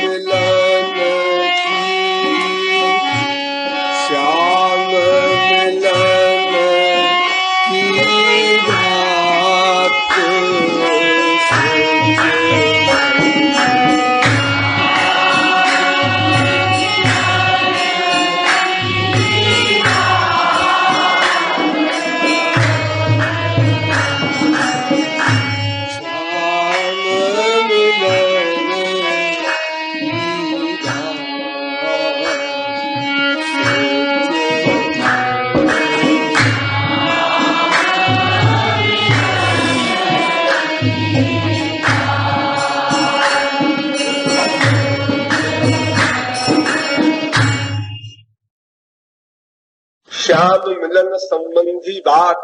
मिलन श्याम मिलन की रात श्याम मिलन संबंधी बात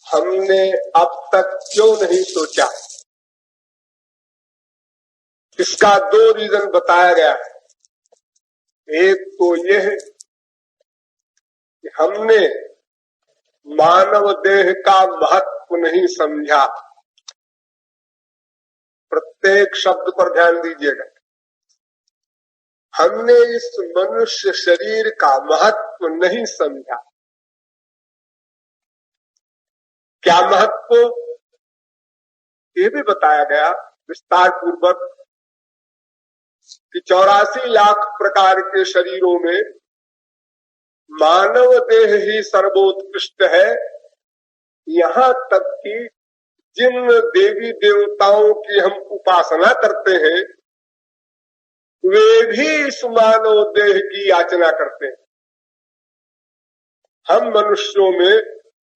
हमने अब तक क्यों नहीं सोचा। इसका दो रीजन बताया गया है। एक तो यह कि हमने मानव देह का महत्व नहीं समझा। प्रत्येक शब्द पर ध्यान दीजिएगा। हमने इस मनुष्य शरीर का महत्व नहीं समझा। क्या महत्व, ये भी बताया गया विस्तार पूर्वक कि 84 लाख प्रकार के शरीरों में मानव देह ही सर्वोत्कृष्ट है। यहाँ तक कि जिन देवी देवताओं की हम उपासना करते हैं वे भी इस मानव देह की याचना करते हैं। हम मनुष्यों में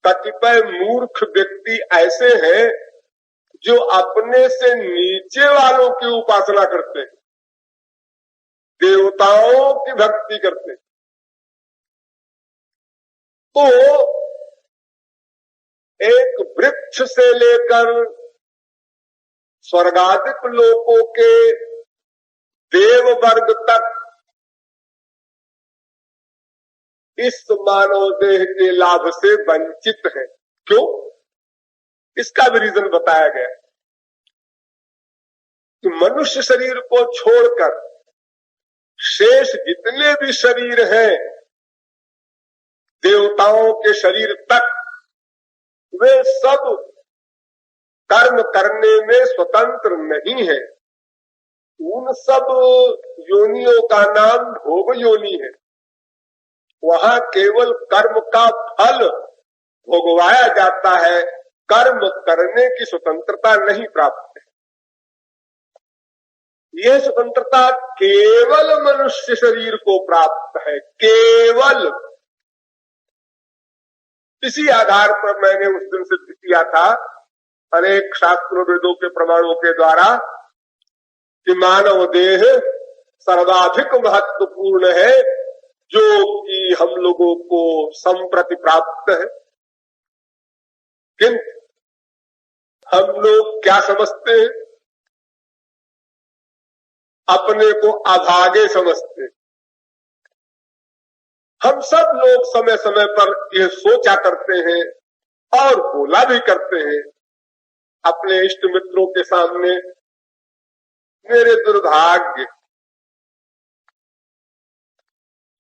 कतिपय मूर्ख व्यक्ति ऐसे हैं जो अपने से नीचे वालों की उपासना करते हैं, देवताओं की भक्ति करते हैं। तो एक वृक्ष से लेकर स्वर्गादिक लोकों के देव वर्ग तक इस मानव देह के लाभ से वंचित है। क्यों? इसका भी रीजन बताया गया कि मनुष्य शरीर को छोड़कर शेष जितने भी शरीर हैं देवताओं के शरीर तक, वे सब कर्म करने में स्वतंत्र नहीं है। उन सब योनियों का नाम भोग योनि है। वहां केवल कर्म का फल भोगवाया जाता है, कर्म करने की स्वतंत्रता नहीं प्राप्त है। यह स्वतंत्रता केवल मनुष्य शरीर को प्राप्त है, केवल। इसी आधार पर मैंने उस दिन सिद्ध किया था अनेक शास्त्रों वेदों के प्रमाणों के द्वारा कि मानव देह सर्वाधिक महत्वपूर्ण है, जो कि हम लोगों को संप्रति प्राप्त है। किंतु हम लोग क्या समझते हैं? अपने को अभागे समझते हैं। हम सब लोग समय समय पर यह सोचा करते हैं और बोला भी करते हैं अपने इष्ट मित्रों के सामने, मेरे दुर्भाग्य,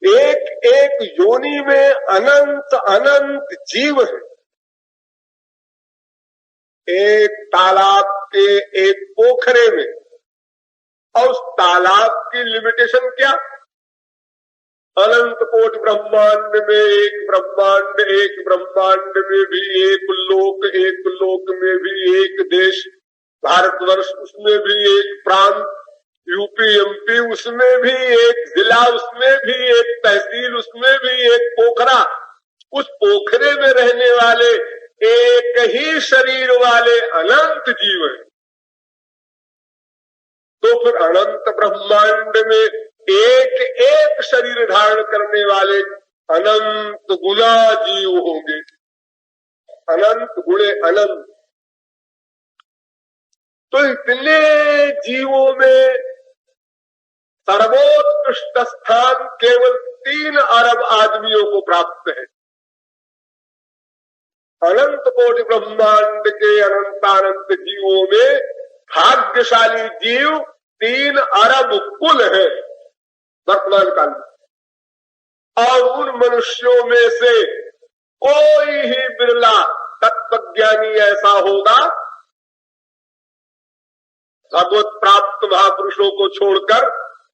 एक एक योनि में अनंत अनंत जीव है। एक तालाब के एक पोखरे में, और उस तालाब की लिमिटेशन क्या? अनंत कोटि ब्रह्मांड में एक ब्रह्मांड, एक ब्रह्मांड में भी एक लोक में भी एक देश, भारतवर्ष उसमें भी एक प्रांत, यूपी एमपी उसमें भी एक जिला, उसमें भी एक तहसील, उसमें भी एक पोखरा। उस पोखरे में रहने वाले एक ही शरीर वाले अनंत जीव हैं। तो फिर अनंत ब्रह्मांड में एक एक शरीर धारण करने वाले अनंत गुना जीव होंगे, अनंत गुणे अनंत। तो इतने जीवों में सर्वोत्कृष्ट स्थान केवल 3 अरब आदमियों को प्राप्त है। अनंत कोटि ब्रह्मांड के अनंतानंत जीवों में भाग्यशाली जीव 3 अरब कुल है वर्तमान काल में, और उन मनुष्यों में से कोई ही बिरला तत्वज्ञानी ऐसा होगा भगवत प्राप्त महापुरुषों को छोड़कर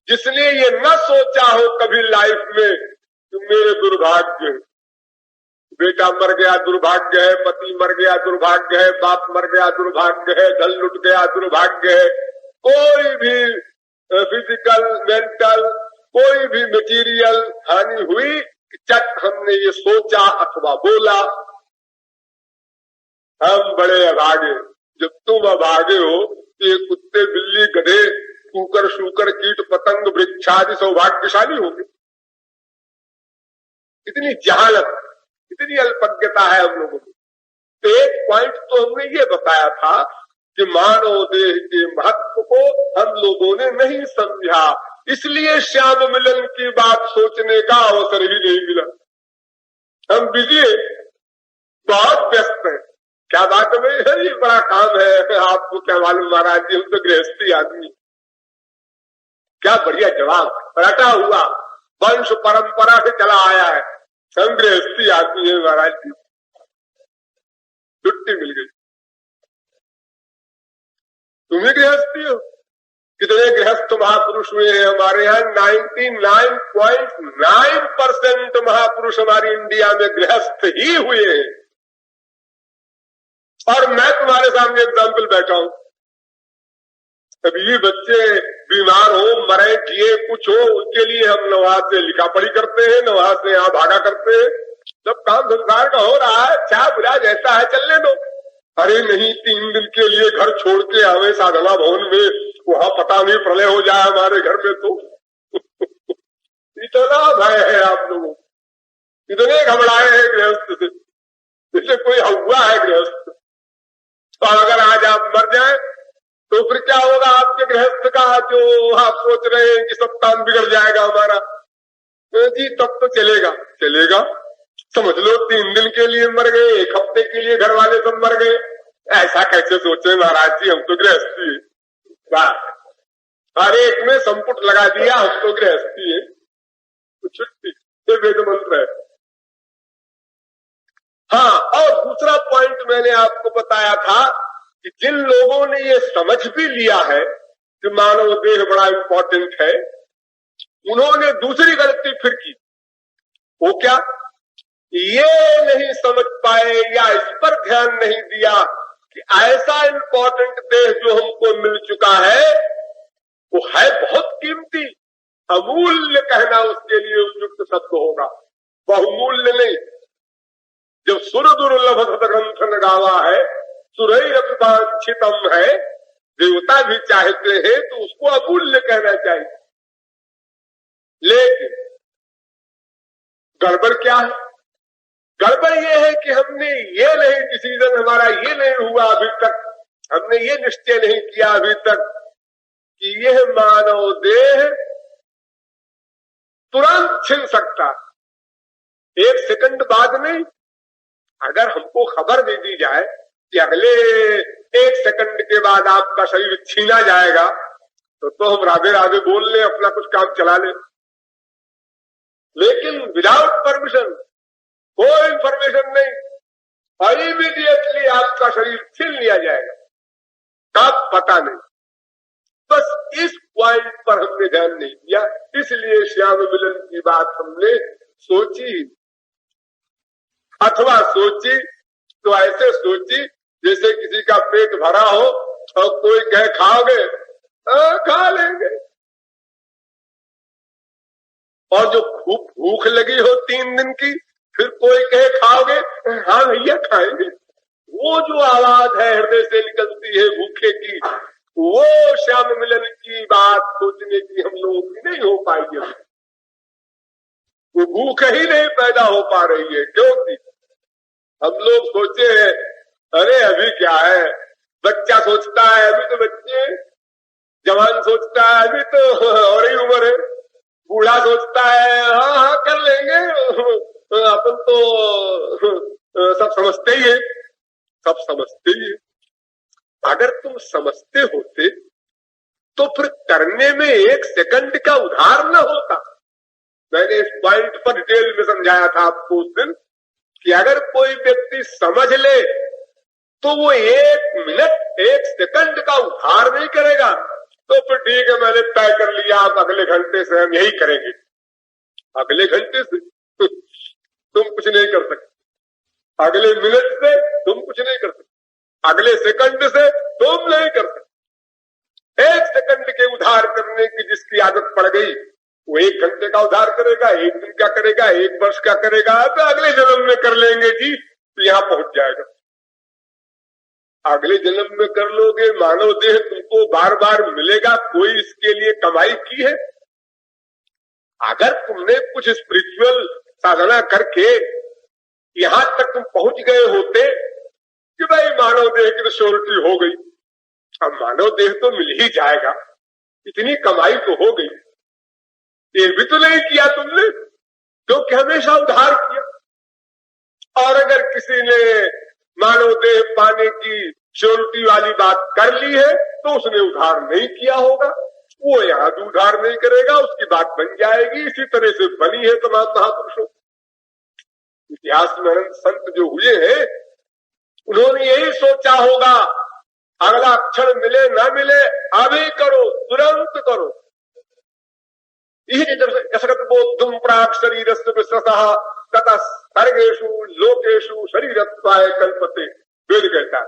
जिसने ये न सोचा हो कभी लाइफ में कि मेरे दुर्भाग्य है, बेटा मर गया दुर्भाग्य है, पति मर गया दुर्भाग्य है, बाप मर गया दुर्भाग्य है, धन लुट गया दुर्भाग्य है। कोई भी फिजिकल मेंटल कोई भी मटेरियल हानि हुई, चट हमने ये सोचा अथवा बोला हम बड़े अभागे। जब तुम अभागे हो तो ये कुत्ते बिल्ली गधे कुकर शूकर कीट पतंग वृक्षादि सौभाग्यशाली होंगे। इतनी जहालत इतनी अल्पज्ञता है हम लोगों की। तो एक पॉइंट तो हमने ये बताया था कि मानव देह के महत्व को हम लोगों ने नहीं समझा, इसलिए श्याम मिलन की बात सोचने का अवसर ही नहीं मिला। हम बिजी है, बहुत व्यस्त है। क्या बात है भाई, ये बड़ा काम है, आपको क्या मालूम महाराज जी, हम तो गृहस्थी आदमी। क्या बढ़िया जवाब, रटा हुआ वंश परंपरा से चला आया है, हम गृहस्थी आदमी है महाराज जी, छुट्टी मिल गई। तुम्हें गृहस्थी हो, कितने गृहस्थ महापुरुष हुए हैं हमारे यहाँ। 99.9% महापुरुष हमारी इंडिया में गृहस्थ ही हुए हैं। और मैं तुम्हारे सामने एग्जाम्पल बैठा हूं। अभी बच्चे बीमार हो, मरे, किए कुछ हो, उनके लिए हम नवाज से लिखा पढ़ी करते हैं, नवाज से यहाँ भागा करते हैं। जब काम संसार का हो रहा है, अच्छा बुरा जैसा है चलने दो। अरे नहीं, 3 दिन के लिए घर छोड़ के आवे साधना भवन में, वहां पता नहीं प्रलय हो जाए हमारे घर में तो इतना भय है आप लोगों, इतने घबराए हैं गृहस्थ से, जैसे कोई हुआ है गृहस्थ। तो अगर आज आप मर जाए तो फिर क्या होगा आपके गृहस्थ का, जो आप सोच रहे हैं कि सब काम बिगड़ जाएगा हमारा। तो जी तब तो चलेगा समझ लो 3 दिन के लिए मर गए, 1 हफ्ते के लिए घर वाले सब मर गए। ऐसा कैसे सोचे महाराज जी, हम तो गृहस्थी है। हर एक में संपुट लगा दिया, हम तो गृहस्थी है, तो छुट्टी, ये वेद मंत्र है। हाँ, और दूसरा पॉइंट मैंने आपको बताया था कि जिन लोगों ने ये समझ भी लिया है कि मानव देह बड़ा इंपॉर्टेंट है, उन्होंने दूसरी गलती फिर की। वो क्या, ये नहीं समझ पाए या इस पर ध्यान नहीं दिया कि ऐसा इंपॉर्टेंट देह जो हमको मिल चुका है वो है बहुत कीमती, अमूल्य कहना उसके लिए उपयुक्त शब्द होगा, बहुमूल्य नहीं। जब सुर दुर्लभ सतग्रंथ गावा है, सुरैरपि वांछितम है, देवता भी चाहते हैं तो उसको अमूल्य कहना चाहिए। लेकिन गड़बड़ क्या है, गड़बड़ ये है कि हमने ये नहीं डिसीजन, हमारा ये नहीं हुआ अभी तक, हमने ये निश्चय नहीं किया अभी तक कि यह मानव देह तुरंत छिन सकता, 1 सेकंड बाद नहीं। अगर हमको खबर दे दी जाए कि अगले 1 सेकंड के बाद आपका शरीर छीना जाएगा, तो हम राधे राधे बोल लें, अपना कुछ काम चला लें। लेकिन विदाउट परमिशन, कोई इंफॉर्मेशन नहीं, और इमीडिएटली आपका शरीर छीन लिया जाएगा, कब पता नहीं। बस इस पॉइंट पर हमने ध्यान नहीं दिया, इसलिए श्याम मिलन की बात हमने सोची, अथवा सोची तो ऐसे सोची जैसे किसी का पेट भरा हो और कोई कहे खाओगे, खा लेंगे। और जो खूब भूख लगी हो 3 दिन की, फिर कोई कहे खाओगे, हाँ भैया खाएंगे। वो जो आवाज है हृदय से निकलती है भूखे की, वो श्याम मिलन की बात सोचने की हम लोगों की नहीं हो पाई है। वो भूख ही नहीं पैदा हो पा रही है, क्योंकि हम लोग सोचे हैं अरे अभी क्या है, बच्चा सोचता है अभी तो बच्चे, जवान सोचता है अभी तो और ही उम्र है, बूढ़ा सोचता है हाँ कर लेंगे, अपन तो सब समझते ही है, सब समझते ही है। अगर तुम समझते होते तो फिर करने में 1 सेकंड का उधार न होता। मैंने इस पॉइंट पर डिटेल में समझाया था आपको उस दिन कि अगर कोई व्यक्ति समझ ले तो वो 1 मिनट 1 सेकंड का उधार नहीं करेगा। तो फिर ठीक है, मैंने तय कर लिया, आप अगले घंटे से हम यही करेंगे। अगले घंटे से तुम कुछ नहीं कर सकते, अगले मिनट से तुम कुछ नहीं कर सकते, अगले सेकंड से तुम नहीं कर सकते। 1 सेकंड के उधार करने की जिसकी आदत पड़ गई वो 1 घंटे का उधार करेगा, 1 दिन का करेगा, 1 वर्ष का करेगा, तो अगले जन्म में कर लेंगे जी, तो यहां पहुंच जाएगा। अगले जन्म में कर लोगे, मानव देह तुमको बार बार मिलेगा, कोई इसके लिए कमाई की है? अगर तुमने कुछ स्पिरिचुअल साधना करके यहां तक तुम पहुंच गए होते कि भाई मानव देह की तो श्योरिटी हो गई, अब मानव देह तो मिल ही जाएगा, इतनी कमाई तो हो गई, ये भी तो नहीं किया तुमने, क्योंकि हमेशा उधार किया। और अगर किसी ने मानव देह पाने की श्योरिटी वाली बात कर ली है तो उसने उधार नहीं किया होगा, वो यहां भी उधार नहीं करेगा, उसकी बात बन जाएगी। इसी तरह से बनी है तमाम महापुरुषों। इतिहास में अनंत संत जो हुए हैं उन्होंने यही सोचा होगा, अगला क्षण मिले ना मिले अभी करो, तुरंत करो। बोधुम प्राक शरीर तथा सर्गेशु लोकेशु शरीरत्वाय कल्पते, वेद कहता है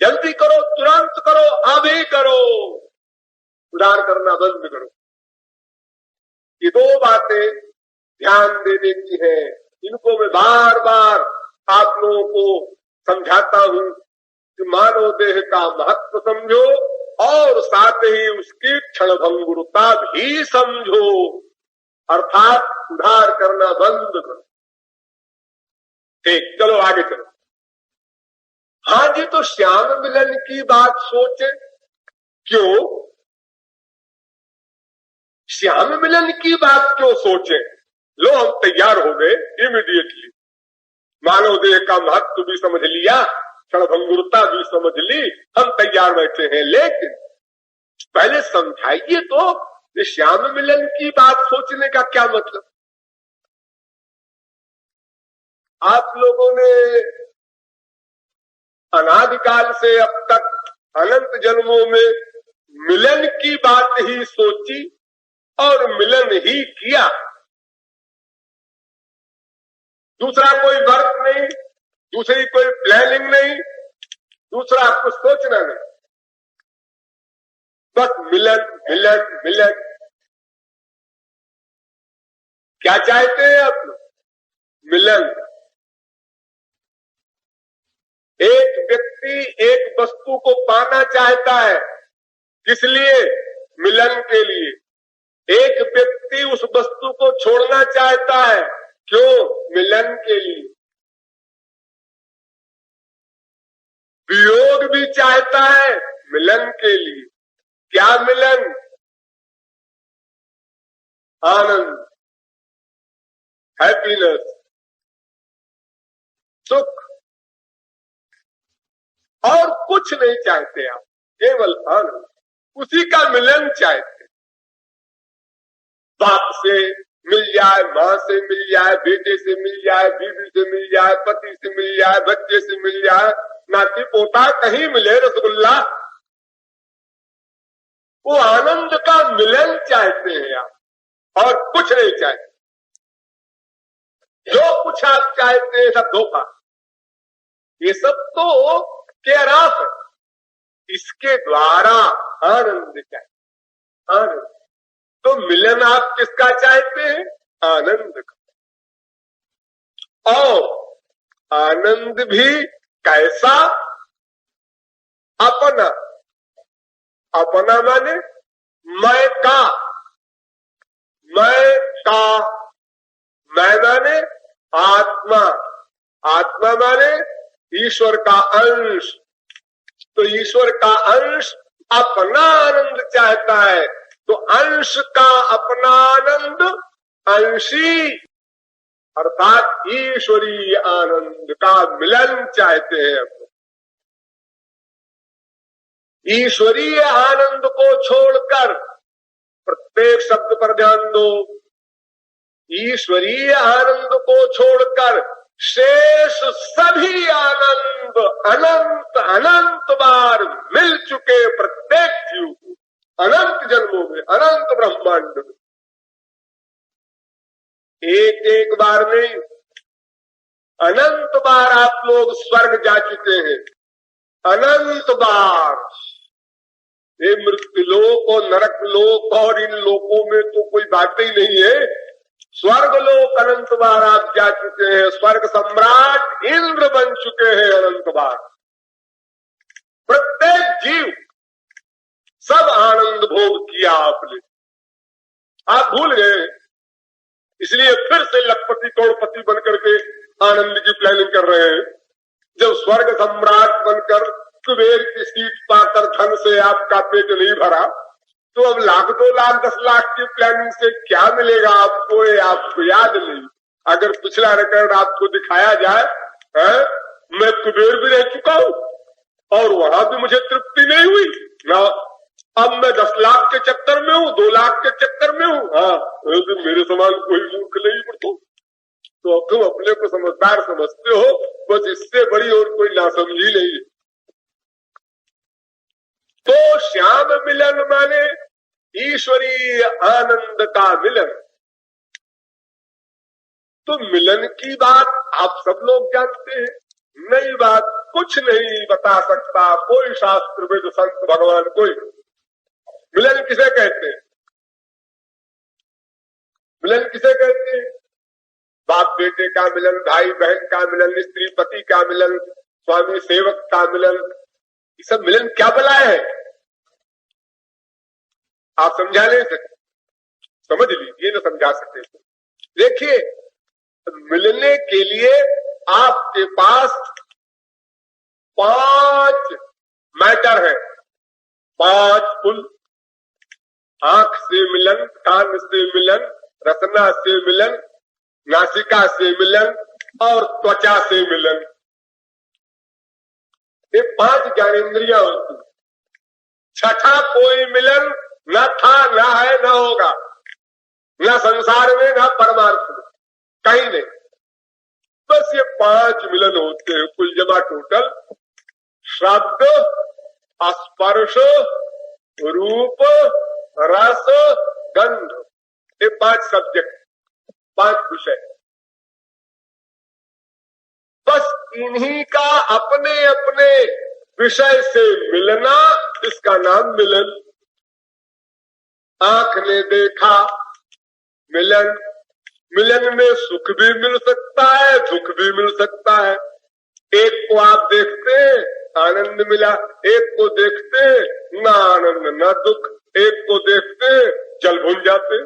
जल्दी करो, तुरंत करो, अभी करो, उधार करना बंद करो। ये 2 बातें ध्यान देने की है, इनको मैं बार बार आप लोगों को समझाता हूं कि मानव देह का महत्व समझो और साथ ही उसकी क्षणभंगुरता भी समझो, अर्थात उधार करना बंद करो। ठीक, चलो आगे चलो। हाँ जी, तो श्याम मिलन की बात सोचे, क्यों श्याम मिलन की बात क्यों सोचे? लो हम तैयार हो गए इमीडिएटली, मानव देह का महत्व भी समझ लिया, क्षणभंगुरता भी समझ ली, हम तैयार बैठे हैं। लेकिन पहले समझाइए तो ये श्याम मिलन की बात सोचने का क्या मतलब? आप लोगों ने अनादिकाल से अब तक अनंत जन्मों में मिलन की बात ही सोची और मिलन ही किया, दूसरा कोई वर्क नहीं, दूसरी कोई प्लानिंग नहीं, दूसरा कुछ सोचना नहीं, बस मिलन मिलन मिलन। क्या चाहते हैं आप लोग? मिलन। एक व्यक्ति एक वस्तु को पाना चाहता है, किस लिए? मिलन के लिए। एक व्यक्ति उस वस्तु को छोड़ना चाहता है, क्यों? मिलन के लिए। वियोग भी चाहता है, मिलन के लिए। क्या मिलन? आनंद, हैप्पीनेस, सुख, और कुछ नहीं चाहते आप, केवल आनंद, उसी का मिलन चाहते। बाप से मिल जाए, मां से मिल जाए, बेटे से मिल जाए, बीवी से मिल जाए, पति से मिल जाए, बच्चे से मिल जाए, नाती पोता कहीं मिले रसगुल्ला, वो आनंद का मिलन चाहते हैं आप, और कुछ नहीं चाहते। जो कुछ आप चाहते हैं सब धोखा, ये सब तो केराफ है। इसके द्वारा आनंद चाहिए, आनंद। तो मिलन आप किसका चाहते हैं? आनंद का। और आनंद भी कैसा? अपना। अपना माने मैं का, मैं का, मैं माने आत्मा, आत्मा माने ईश्वर का अंश। तो ईश्वर का अंश अपना आनंद चाहता है, तो अंश का अपना आनंद अंशी अर्थात ईश्वरीय आनंद का मिलन चाहते हैं। ईश्वरीय आनंद को छोड़कर, प्रत्येक शब्द पर ध्यान दो, ईश्वरीय आनंद को छोड़कर शेष सभी आनंद अनंत अनंत बार मिल चुके प्रत्येक जीव को, अनंत जन्मों में, अनंत ब्रह्मांड में, एक एक बार नहीं, अनंत बार आप लोग स्वर्ग जा चुके हैं, अनंत बार। ये मृत्युलोक और नरक लोक और इन लोकों में तो कोई बात ही नहीं है। स्वर्ग लोक अनंत बार आप जा चुके हैं, स्वर्ग सम्राट इंद्र बन चुके हैं अनंत बार। प्रत्येक जीव सब आनंद भोग किया आपने, आप भूल गए, इसलिए फिर से लखपति करोड़पति बनकर के आनंद की प्लानिंग कर रहे हैं। जब स्वर्ग सम्राट बनकर कुबेर की सीट पाकर धन से आपका पेट नहीं भरा, तो अब लाख 2 लाख 10 लाख की प्लानिंग से क्या मिलेगा आपको, ये आपको याद नहीं। अगर पिछला रिकॉर्ड आपको दिखाया जाए, मैं कुबेर भी रह चुका हूं और वहां भी मुझे तृप्ति नहीं हुई ना, अब मैं 10 लाख के चक्कर में हूँ, 2 लाख के चक्कर में हूँ। हाँ, मेरे समान कोई मूर्ख नहीं पड़ता, तो अब तुम अपने को समझदार समझते हो, बस इससे बड़ी और कोई नासमझी नहीं है। तो श्याम मिलन माने ईश्वरीय आनंद का मिलन। तो मिलन की बात आप सब लोग जानते हैं, नई बात कुछ नहीं बता सकता कोई शास्त्र वेद संत भगवान कोई। मिलन किसे कहते हैं? मिलन किसे कहते हैं? बाप बेटे का मिलन, भाई बहन का मिलन, स्त्री पति का मिलन, स्वामी सेवक का मिलन, ये सब मिलन क्या बलाए है? आप समझा नहीं सकते, समझ लीजिए, न समझा सकते। देखिए, मिलने के लिए आपके पास 5 मैटर है, 5 पुल। आंख से मिलन, कान से मिलन, रसना से मिलन, नासिका से मिलन और त्वचा से मिलन। ये 5 ज्ञानेंद्रियां होती। छठा कोई मिलन न था, न है, न होगा, न संसार में, न परमार्थ में, कहीं नहीं। बस ये 5 मिलन होते हैं कुल जमा टोटल। शब्द, स्पर्श, रूप, रस, गंध, ये 5 सब्जेक्ट, 5 विषय। बस इन्हीं का अपने अपने विषय से मिलना, इसका नाम मिलन। आंख ने देखा, मिलन। मिलन में सुख भी मिल सकता है, दुख भी मिल सकता है। एक को आप देखते आनंद मिला, एक को देखते न आनंद न दुख, एक को देखते जल भून जाते।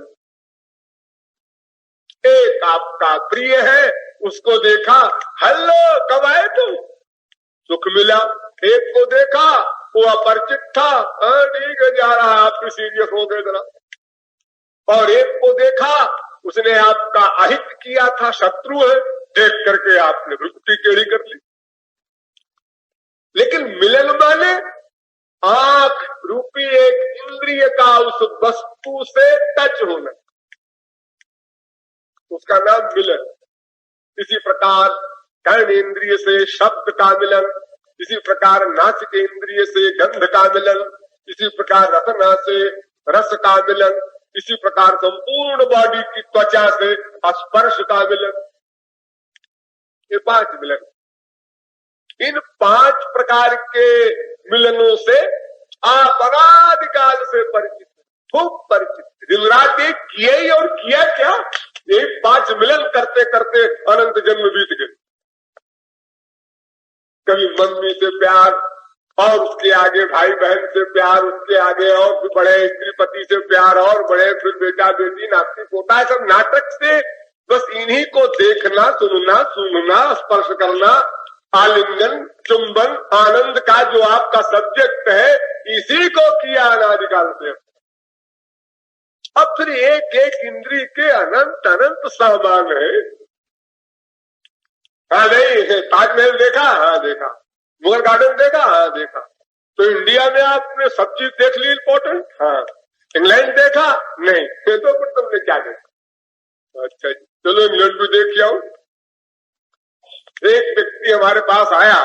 एक आपका प्रिय है, उसको देखा, हेलो कब आए तुम, सुख मिला। एक को देखा, वो अपरिचित था, ठीक है जा रहा है, आपकी सीरियस हो गए जरा। और एक को देखा, उसने आपका अहित किया था, शत्रु है, देख करके आपने भ्रुकुटी टेढ़ी कर ली। लेकिन मिलन माने आंख रूपी एक इंद्रिय का उस वस्तु से टच होना, उसका नाम मिलन। इसी प्रकार कर्ण इंद्रिय से शब्द का मिलन, इसी प्रकार नासिक इंद्रिय से गंध का मिलन, इसी प्रकार रसना से रस का मिलन, इसी प्रकार संपूर्ण बॉडी की त्वचा से स्पर्श का मिलन। ये 5 मिलन। इन 5 प्रकार के मिलनों से आप अनादिकाल से परिचित, खूब परिचित, दिन रात एक किए ही, और किया क्या, ये 5 मिलन करते करते अनंत जन्म बीत गए। कभी मम्मी से प्यार, और उसके आगे भाई बहन से प्यार, उसके आगे और भी बड़े स्त्री पति से प्यार, और बड़े, फिर बेटा बेटी, नाती पोता, सब नाटक से बस इन्हीं को देखना, सुनना, स्पर्श करना, आलिंगन, चुंबन, आनंद का जो आपका सब्जेक्ट है, इसी को किया अनादिकाल से। अब फिर एक एक इंद्रिय के अनंत अनंत सामान है। हाँ नहीं, ताजमहल देखा, हाँ देखा, मुगल गार्डन देखा, हाँ देखा, तो इंडिया में आपने सब चीज देख ली इम्पोर्टेंट। हाँ, इंग्लैंड देखा नहीं, तो फिर तुमने क्या देखा? अच्छा चलो इंग्लैंड भी देख आओ। एक व्यक्ति हमारे पास आया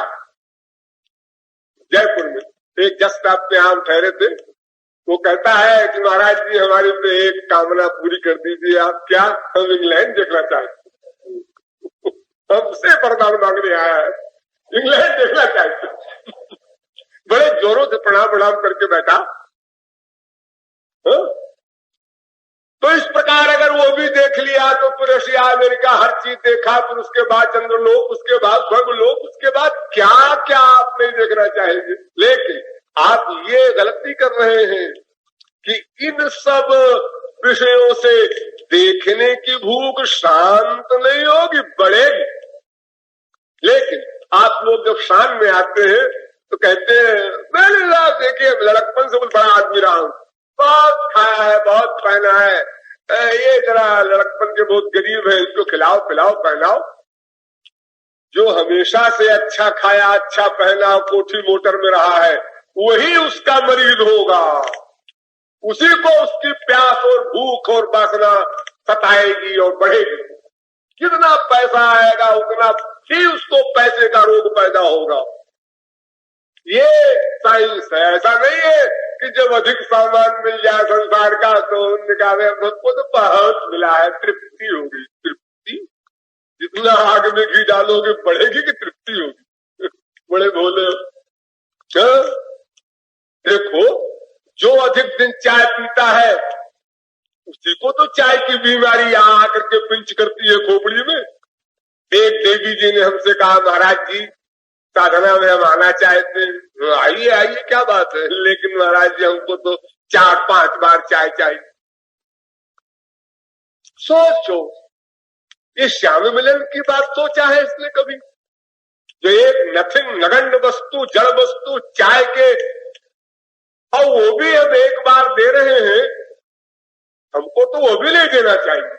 जयपुर में, एक जस्ट आप पे आम ठहरे थे। वो कहता है कि महाराज जी हमारी पे एक कामना पूरी कर दीजिए। आप? क्या? हम इंग्लैंड देखना चाहते, हमसे वरदान मांगने आया है, इंग्लैंड देखना चाहते। बड़े जोरों से प्रणाम करके बैठा। तो इस प्रकार अगर वो भी देख लिया तो फिर रशिया अमेरिका हर चीज देखा, फिर उसके बाद चंद्रलोक, उसके बाद स्वर्गलोक, उसके बाद क्या क्या आप नहीं देखना चाहेंगे। लेकिन आप ये गलती कर रहे हैं कि इन सब विषयों से देखने की भूख शांत नहीं होगी, बढ़ेगी। लेकिन आप लोग जब शान में आते हैं तो कहते हैं मैंने देखिए लड़कपन से कुछ बड़ा आदमी रहा हूं, बहुत खाया है, बहुत पहना है, ये जरा लड़कपन के बहुत गरीब है, इसको खिलाओ पिलाओ पहनाओ। जो हमेशा से अच्छा खाया, अच्छा पहना, कोठी मोटर में रहा है, वही उसका मरीज होगा। उसी को उसकी प्यास और भूख और वासना सताएगी और बढ़ेगी। कितना पैसा आएगा उतना ही उसको पैसे का रोग पैदा होगा। ये साइंस है। ऐसा नहीं है कि जब अधिक सामान मिल जाए संसार का तो निकाले, हमको तो बहुत मिला है, तृप्ति होगी। तृप्ति? जितना आग में घी डालोगे बढ़ेगी कि तृप्ति होगी? बड़े भोले। देखो, जो अधिक दिन चाय पीता है उसी को तो चाय की बीमारी यहाँ आकर के पिंच करती है खोपड़ी में। एक देवी जी ने हमसे कहा महाराज जी साधना में हम आना चाहते हैं। आइए आइए, क्या बात है, लेकिन महाराज जी हमको तो 4-5 बार चाय चाहिए। सोचो, ये श्याम मिलन की बात सोचा है इसने कभी? जो एक नथिंग, नगण्य वस्तु, जड़ वस्तु चाय के, और वो भी हम एक बार दे रहे हैं, हमको तो वो भी नहीं देना चाहिए।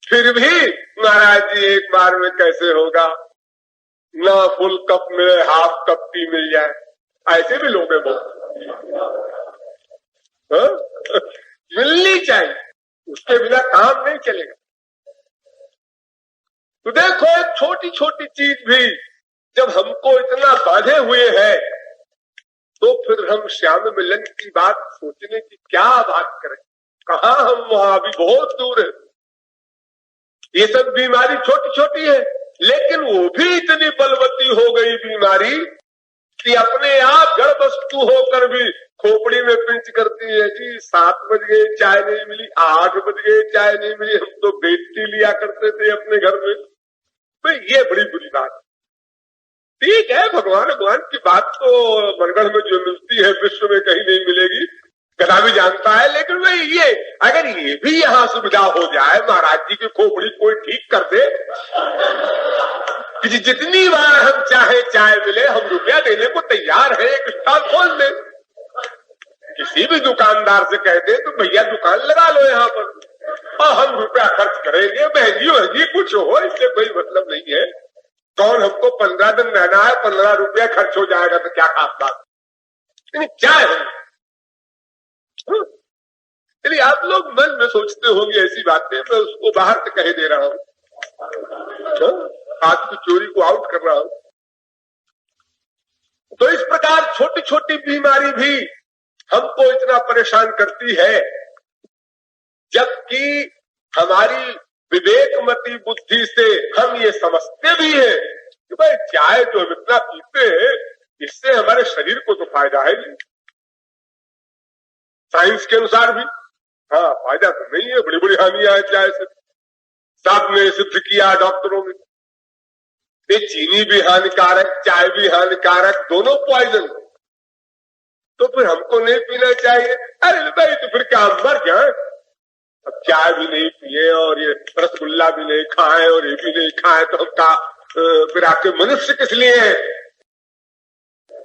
फिर भी महाराज जी एक बार में कैसे होगा, ना फुल कप में हाफ कप टी मिल जाए, ऐसे भी लोग हैं बहुत। मिलनी चाहिए, उसके बिना काम नहीं चलेगा। तो देखो, एक छोटी छोटी चीज भी जब हमको इतना बांधे हुए है तो फिर हम श्याम मिलन की बात सोचने की क्या बात करें? कहां हम, वहां भी बहुत दूर है। ये सब बीमारी छोटी छोटी है, लेकिन वो भी इतनी बलवती हो गई बीमारी कि अपने आप जड़ वस्तु होकर भी खोपड़ी में पिंच करती है। जी 7 बज गए चाय नहीं मिली, 8 बज गए चाय नहीं मिली, हम तो बेटी लिया करते थे अपने घर में। तो ये बड़ी बुरी बात। ठीक है, भगवान की बात तो मनगढ़ में जो मिलती है विश्व में कहीं नहीं मिलेगी, गधा भी जानता है। लेकिन भाई ये अगर ये भी यहाँ सुविधा हो जाए, महाराज जी की खोपड़ी कोई ठीक कर दे कि जितनी बार हम चाहे चाय मिले, हम रुपया देने को तैयार है, एक स्टॉल खोल दे। किसी भी दुकानदार से कह दे तो भैया दुकान लगा लो यहाँ पर, और हम रुपया खर्च करेंगे, महंगी कुछ हो, इससे कोई मतलब नहीं है। कौन हमको 15 दिन रहना है, 15 रुपया खर्च हो जाएगा तो क्या खास बात। चाय चलिए, आप लोग मन में सोचते होंगे ऐसी बातें, मैं उसको बाहर से कह दे रहा हूं, हाथ की चोरी को आउट कर रहा हूं। तो इस प्रकार छोटी छोटी बीमारी भी हमको इतना परेशान करती है, जबकि हमारी विवेकमती बुद्धि से हम ये समझते भी हैं कि भाई चाय जो हम इतना पीते हैं इससे हमारे शरीर को तो फायदा है नहीं। साइंस के अनुसार भी हाँ फायदा तो नहीं है, बड़ी बड़ी हानियां है चाय से। सब ने सिद्ध किया डॉक्टरों में, ये चीनी भी हानिकारक, चाय भी हानिकारक, दोनों पॉइजन। तो फिर हमको नहीं पीना चाहिए। अरे भाई तो फिर क्या हम मर जाए? अब चाय भी नहीं पिए और ये रसगुल्ला भी नहीं खाए और ये भी नहीं खाए तो हम का फिर आपके मनुष्य किस लिए है?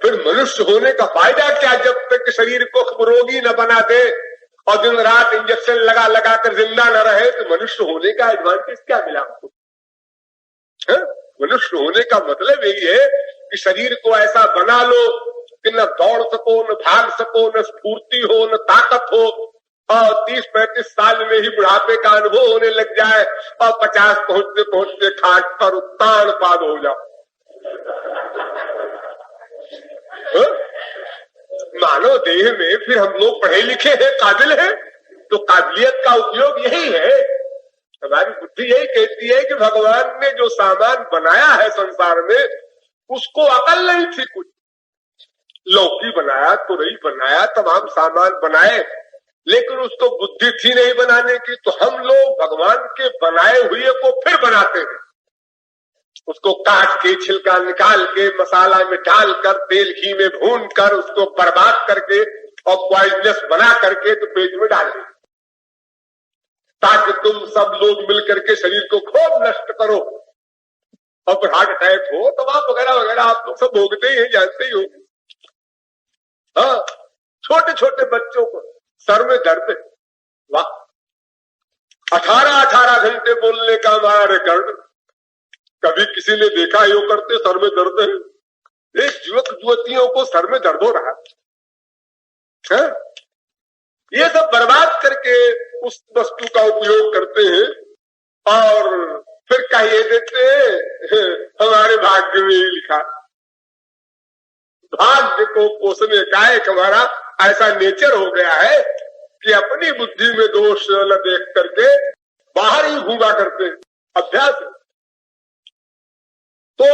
फिर मनुष्य होने का फायदा क्या जब तक शरीर को रोगी न बना दे और दिन रात इंजेक्शन लगा लगा कर जिंदा न रहे, तो मनुष्य होने का एडवांटेज क्या मिला हमको? मनुष्य होने का मतलब यही है कि शरीर को ऐसा बना लो कि न दौड़ सको, न भाग सको, न स्फूर्ति हो, न ताकत हो, और 30-35 साल में ही बुढ़ापे का अनुभव होने लग जाए और 50 पहुंचते पहुंचते खाट पर ताण पाद हो जाओ। मानव देह में फिर हम लोग पढ़े लिखे हैं, काबिल हैं, तो काबिलियत का उपयोग यही है। हमारी बुद्धि यही कहती है कि भगवान ने जो सामान बनाया है संसार में, उसको अकल नहीं थी कुछ। लौकी बनाया, तुरई बनाया, तमाम सामान बनाए, लेकिन उसको बुद्धि थी नहीं बनाने की। तो हम लोग भगवान के बनाए हुए को फिर बनाते हैं, उसको काट के, छिलका निकाल के, मसाला में डालकर, तेल घी में भून कर, उसको बर्बाद करके और पॉइजनस बना करके तो पेट में डाल दें, ताकि तुम सब लोग मिलकर के शरीर को खूब नष्ट करो और फिर हार्ट अटैक हो, तमाम वगैरह वगैरह आप लोग सब भोगते ही हैं, जानते ही हो। हाँ, छोटे छोटे बच्चों को सर में दर्द है, वाह, 18-18 घंटे बोलने का हमारा रिकॉर्ड। कभी किसी ने देखा यो करते सर में दर्द है? एक युवक युवतियों को सर में दर्द हो रहा है। ये सब बर्बाद करके उस वस्तु का उपयोग करते हैं और फिर कहिए देते हैं हमारे भाग्य में ही लिखा। भाग्य को पोषने का एक हमारा ऐसा नेचर हो गया है कि अपनी बुद्धि में दोष न देख करके बाहर ही घूमा करते हैं, अभ्यास। तो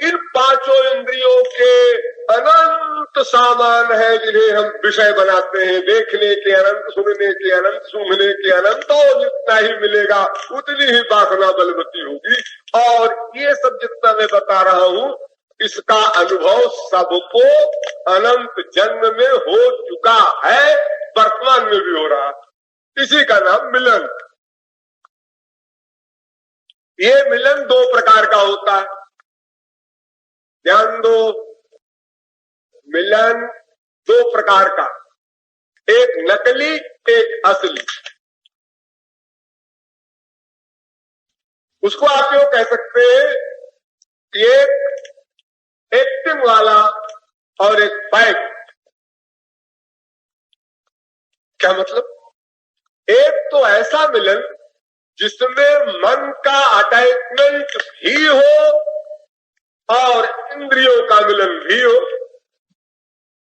इन पांचों इंद्रियों के अनंत सामान है जिन्हें हम विषय बनाते हैं, देखने के अनंत, सुनने के अनंत, सूंघने के अनंत, और जितना ही मिलेगा उतनी ही वासना बलवती होगी। और ये सब जितना मैं बता रहा हूं, इसका अनुभव सबको अनंत जन्म में हो चुका है, वर्तमान में भी हो रहा। इसी का नाम मिलन। ये मिलन 2 प्रकार का होता है, ध्यान दो। मिलन 2 प्रकार का, एक नकली, एक असली। उसको आप यूं कह सकते हैं, एक एक्टिंग वाला और एक फैक्ट। क्या मतलब? एक तो ऐसा मिलन जिसमें मन का अटैचमेंट भी हो और इंद्रियों का मिलन भी हो,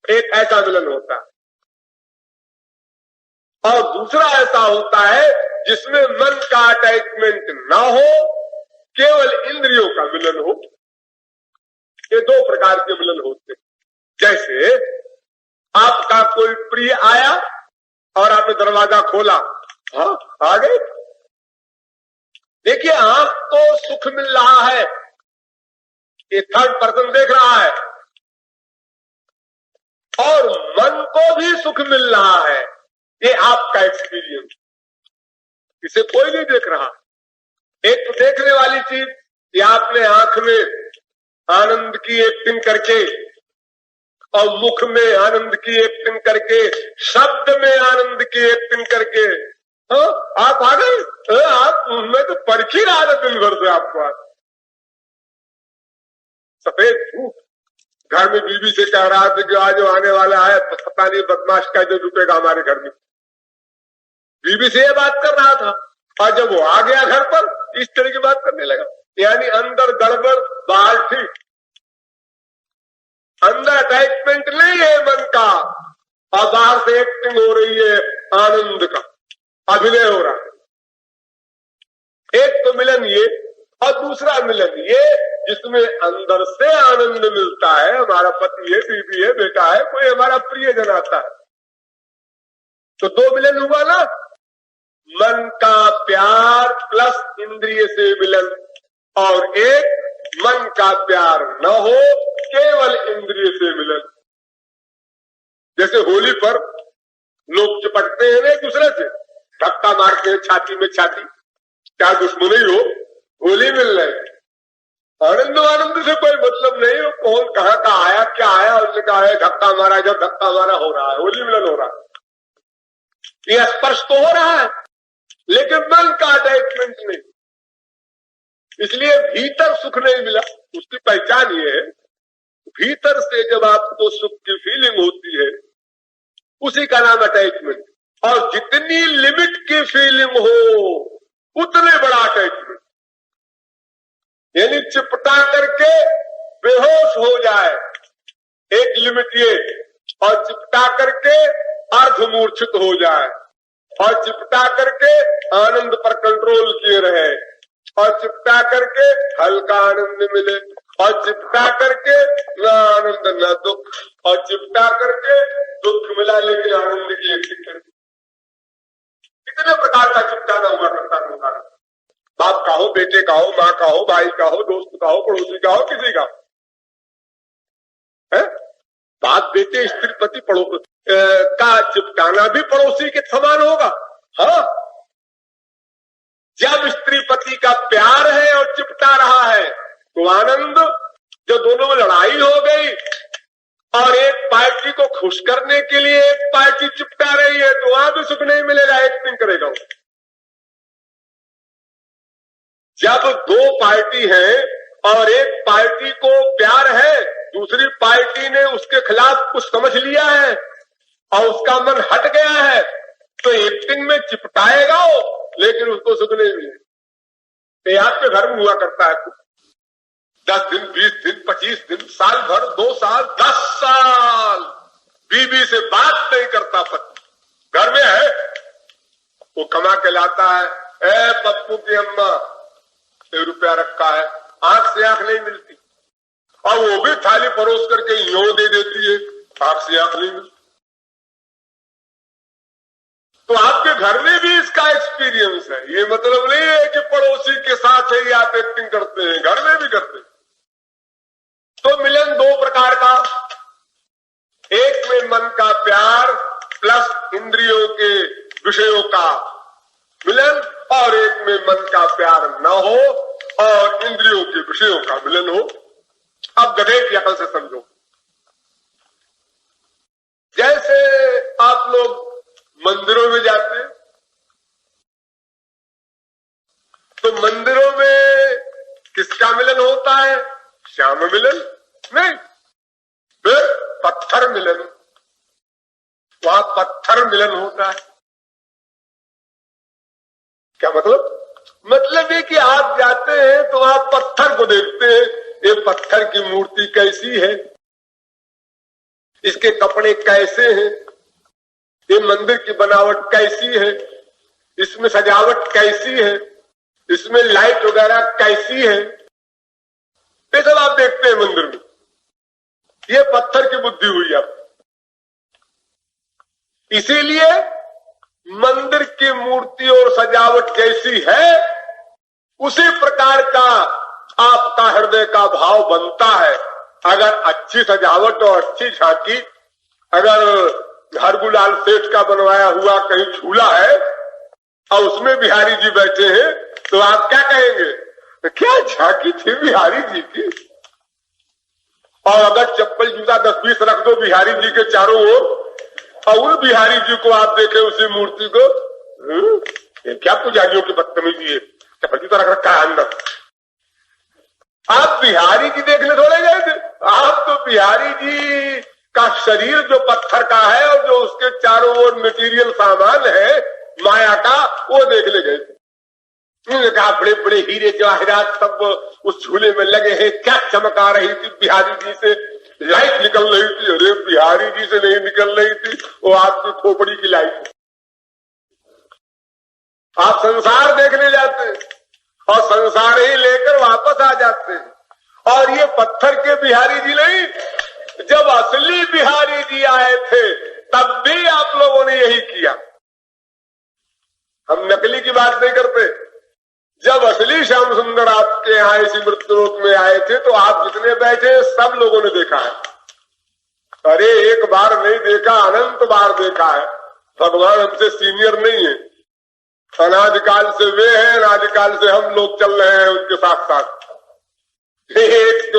एक ऐसा मिलन होता है। और दूसरा ऐसा होता है जिसमें मन का अटैचमेंट ना हो, केवल इंद्रियों का मिलन हो। ये 2 प्रकार के मिलन होते हैं। जैसे आपका कोई प्रिय आया और आपने दरवाजा खोला, हाँ आ गए। देखिए, आंख को सुख मिल रहा है, ये थर्ड पर्सन देख रहा है, और मन को भी सुख मिल रहा है, ये आपका एक्सपीरियंस। इसे कोई नहीं देख रहा। एक तो देखने वाली चीज, ये आपने आंख में आनंद की एक्टिंग करके और मुख में आनंद की एक्टिंग करके, शब्द में आनंद की एक्टिंग करके, आप आ गए। आप मैं तो परख ही रहा था दिन भर से आपको। सफेद झूठ। घर में बीवी से कह रहा था कि आज जो आने वाला है पता नहीं बदमाश कैसे रुकेगा हमारे घर में। बीवी से ये बात कर रहा था, और जब वो आ गया घर पर इस तरह की बात करने लगा। यानी अंदर गड़बड़, बाहर ठीक। अंदर अटैचमेंट नहीं है मन का, और बाहर से एक्टिंग हो रही है आनंद का, अभिनय हो रहा है। एक तो मिलन ये, और दूसरा मिलन ये जिसमें अंदर से आनंद मिलता है। हमारा पति है, बीवी है, बेटा है, कोई हमारा प्रियजन आता है, तो 2 मिलन हुआ ना। मन का प्यार प्लस इंद्रिय से मिलन, और एक मन का प्यार न हो, केवल इंद्रिय से मिलन। जैसे होली पर लोग चिपटते हैं एक दूसरे से, धक्का मारते हैं छाती में छाती, क्या दुश्मनी हो, होली मिल रही। आनंद आनंद से कोई मतलब नहीं हो, कौन कहाँ का आया, क्या आया, उसने कहा है धक्का मारा, जब धक्का मारा हो रहा है, होली मिलन हो रहा है। ये स्पर्श तो हो रहा है, लेकिन मन का अटैचमेंट नहीं। इसलिए भीतर सुख नहीं मिला। उसकी पहचान ये है, भीतर से जब आपको सुख की फीलिंग होती है, उसी का नाम अटैचमेंट। और जितनी लिमिट की फीलिंग हो उतने बड़ा अटैचमेंट, यानी चिपटा करके बेहोश हो जाए, एक लिमिट ये, और चिपटा करके अर्धमूर्छित हो जाए, और चिपटा करके आनंद पर कंट्रोल किए रहे, और चिपटा करके हल्का आनंद मिले, और चिपटा करके न आनंद न दुख, और चिपटा करके दुख मिला लेकिन आनंद की एक्टिंग कर। कितने प्रकार का चिपटाना हुआ करता है, बाप का हो, बेटे का हो, माँ का हो, भाई का हो, दोस्त का हो, पड़ोसी का हो, किसी का है। बाप बेटे स्त्री पति का चिपटाना भी पड़ोसी के समान होगा। हाँ, जब स्त्री पति का प्यार है और चिपटा रहा है तो आनंद, जो दोनों में लड़ाई हो गई और एक पार्टी को खुश करने के लिए एक पार्टी चिपटा रही है तो वहां भी सुख नहीं मिलेगा, एक्टिंग करेगा। जब दो पार्टी है और एक पार्टी को प्यार है, दूसरी पार्टी ने उसके खिलाफ कुछ समझ लिया है और उसका मन हट गया है, तो एक्टिंग में चिपटाएगा वो, लेकिन उसको सुख नहीं मिलेगा। ये आपके घर में हुआ करता है, 10 दिन, 20 दिन, 25 दिन, साल भर, 2 साल, 10 साल बीवी से बात नहीं करता पति। घर में है, वो कमा के लाता है, ए पप्पू की अम्मा 1 रुपया रखा है, आंख से आंख नहीं मिलती, और वो भी थाली परोस करके यूं दे देती है, आंख से आंख नहीं मिलती। तो आपके घर में भी इसका एक्सपीरियंस है। ये मतलब नहीं है कि पड़ोसी के साथ ही आप एक्टिंग करते हैं, घर में भी करते हैं। तो मिलन 2 प्रकार का, एक में मन का प्यार प्लस इंद्रियों के विषयों का मिलन, और एक में मन का प्यार न हो और इंद्रियों के विषयों का मिलन हो। अब गधे की अकल से समझो। जैसे आप लोग मंदिरों में जाते हैं तो मंदिरों में किसका मिलन होता है? श्याम मिलन नहीं, फिर पत्थर मिलन, वहां पत्थर मिलन होता है। क्या मतलब? मतलब ये कि आप जाते हैं तो आप पत्थर को देखते हैं, ये पत्थर की मूर्ति कैसी है, इसके कपड़े कैसे हैं, ये मंदिर की बनावट कैसी है, इसमें सजावट कैसी है, इसमें लाइट वगैरह कैसी है, ये सब आप देखते हैं मंदिर में। ये पत्थर की बुद्धि हुई आप। इसीलिए मंदिर की मूर्ति और सजावट जैसी है उसी प्रकार का आपका हृदय का भाव बनता है। अगर अच्छी सजावट और अच्छी झांकी, अगर हरगुलाल सेठ का बनवाया हुआ कहीं झूला है और उसमें बिहारी जी बैठे हैं तो आप क्या कहेंगे? क्या झांकी थी बिहारी जी की। और अगर चप्पल जूता 10-20 रख दो बिहारी जी के चारों ओर और उन बिहारी जी को आप देखें उसी मूर्ति को, ये क्या पुजारियों की बदतमीजी है, चप्पल जूता रख रखा है अंदर। आप बिहारी जी देखने थोड़े गए थे, आप तो बिहारी जी का शरीर जो पत्थर का है और जो उसके चारों ओर मटेरियल सामान है माया का, वो देखने गए थे। उन्होंने कहा बड़े बड़े हीरे जवाहरात सब उस झूले में लगे हैं, क्या चमक आ रही थी बिहारी जी से, लाइट निकल रही थी। अरे बिहारी जी से नहीं निकल रही थी, वो आपकी खोपड़ी की लाइट। आप संसार देखने जाते हैं और संसार ही लेकर वापस आ जाते हैं। और ये पत्थर के बिहारी जी नहीं, जब असली बिहारी जी आए थे तब भी आप लोगों ने यही किया। हम नकली की बात नहीं करते। जब असली श्याम सुंदर आपके यहाँ इसी मृत्युलोक में आए थे तो आप जितने बैठे सब लोगों ने देखा है। अरे एक बार नहीं देखा, अनंत बार देखा है। भगवान हमसे सीनियर नहीं है, अनादिकाल से वे हैं, अनादिकाल से हम लोग चल रहे हैं उनके साथ साथ। एक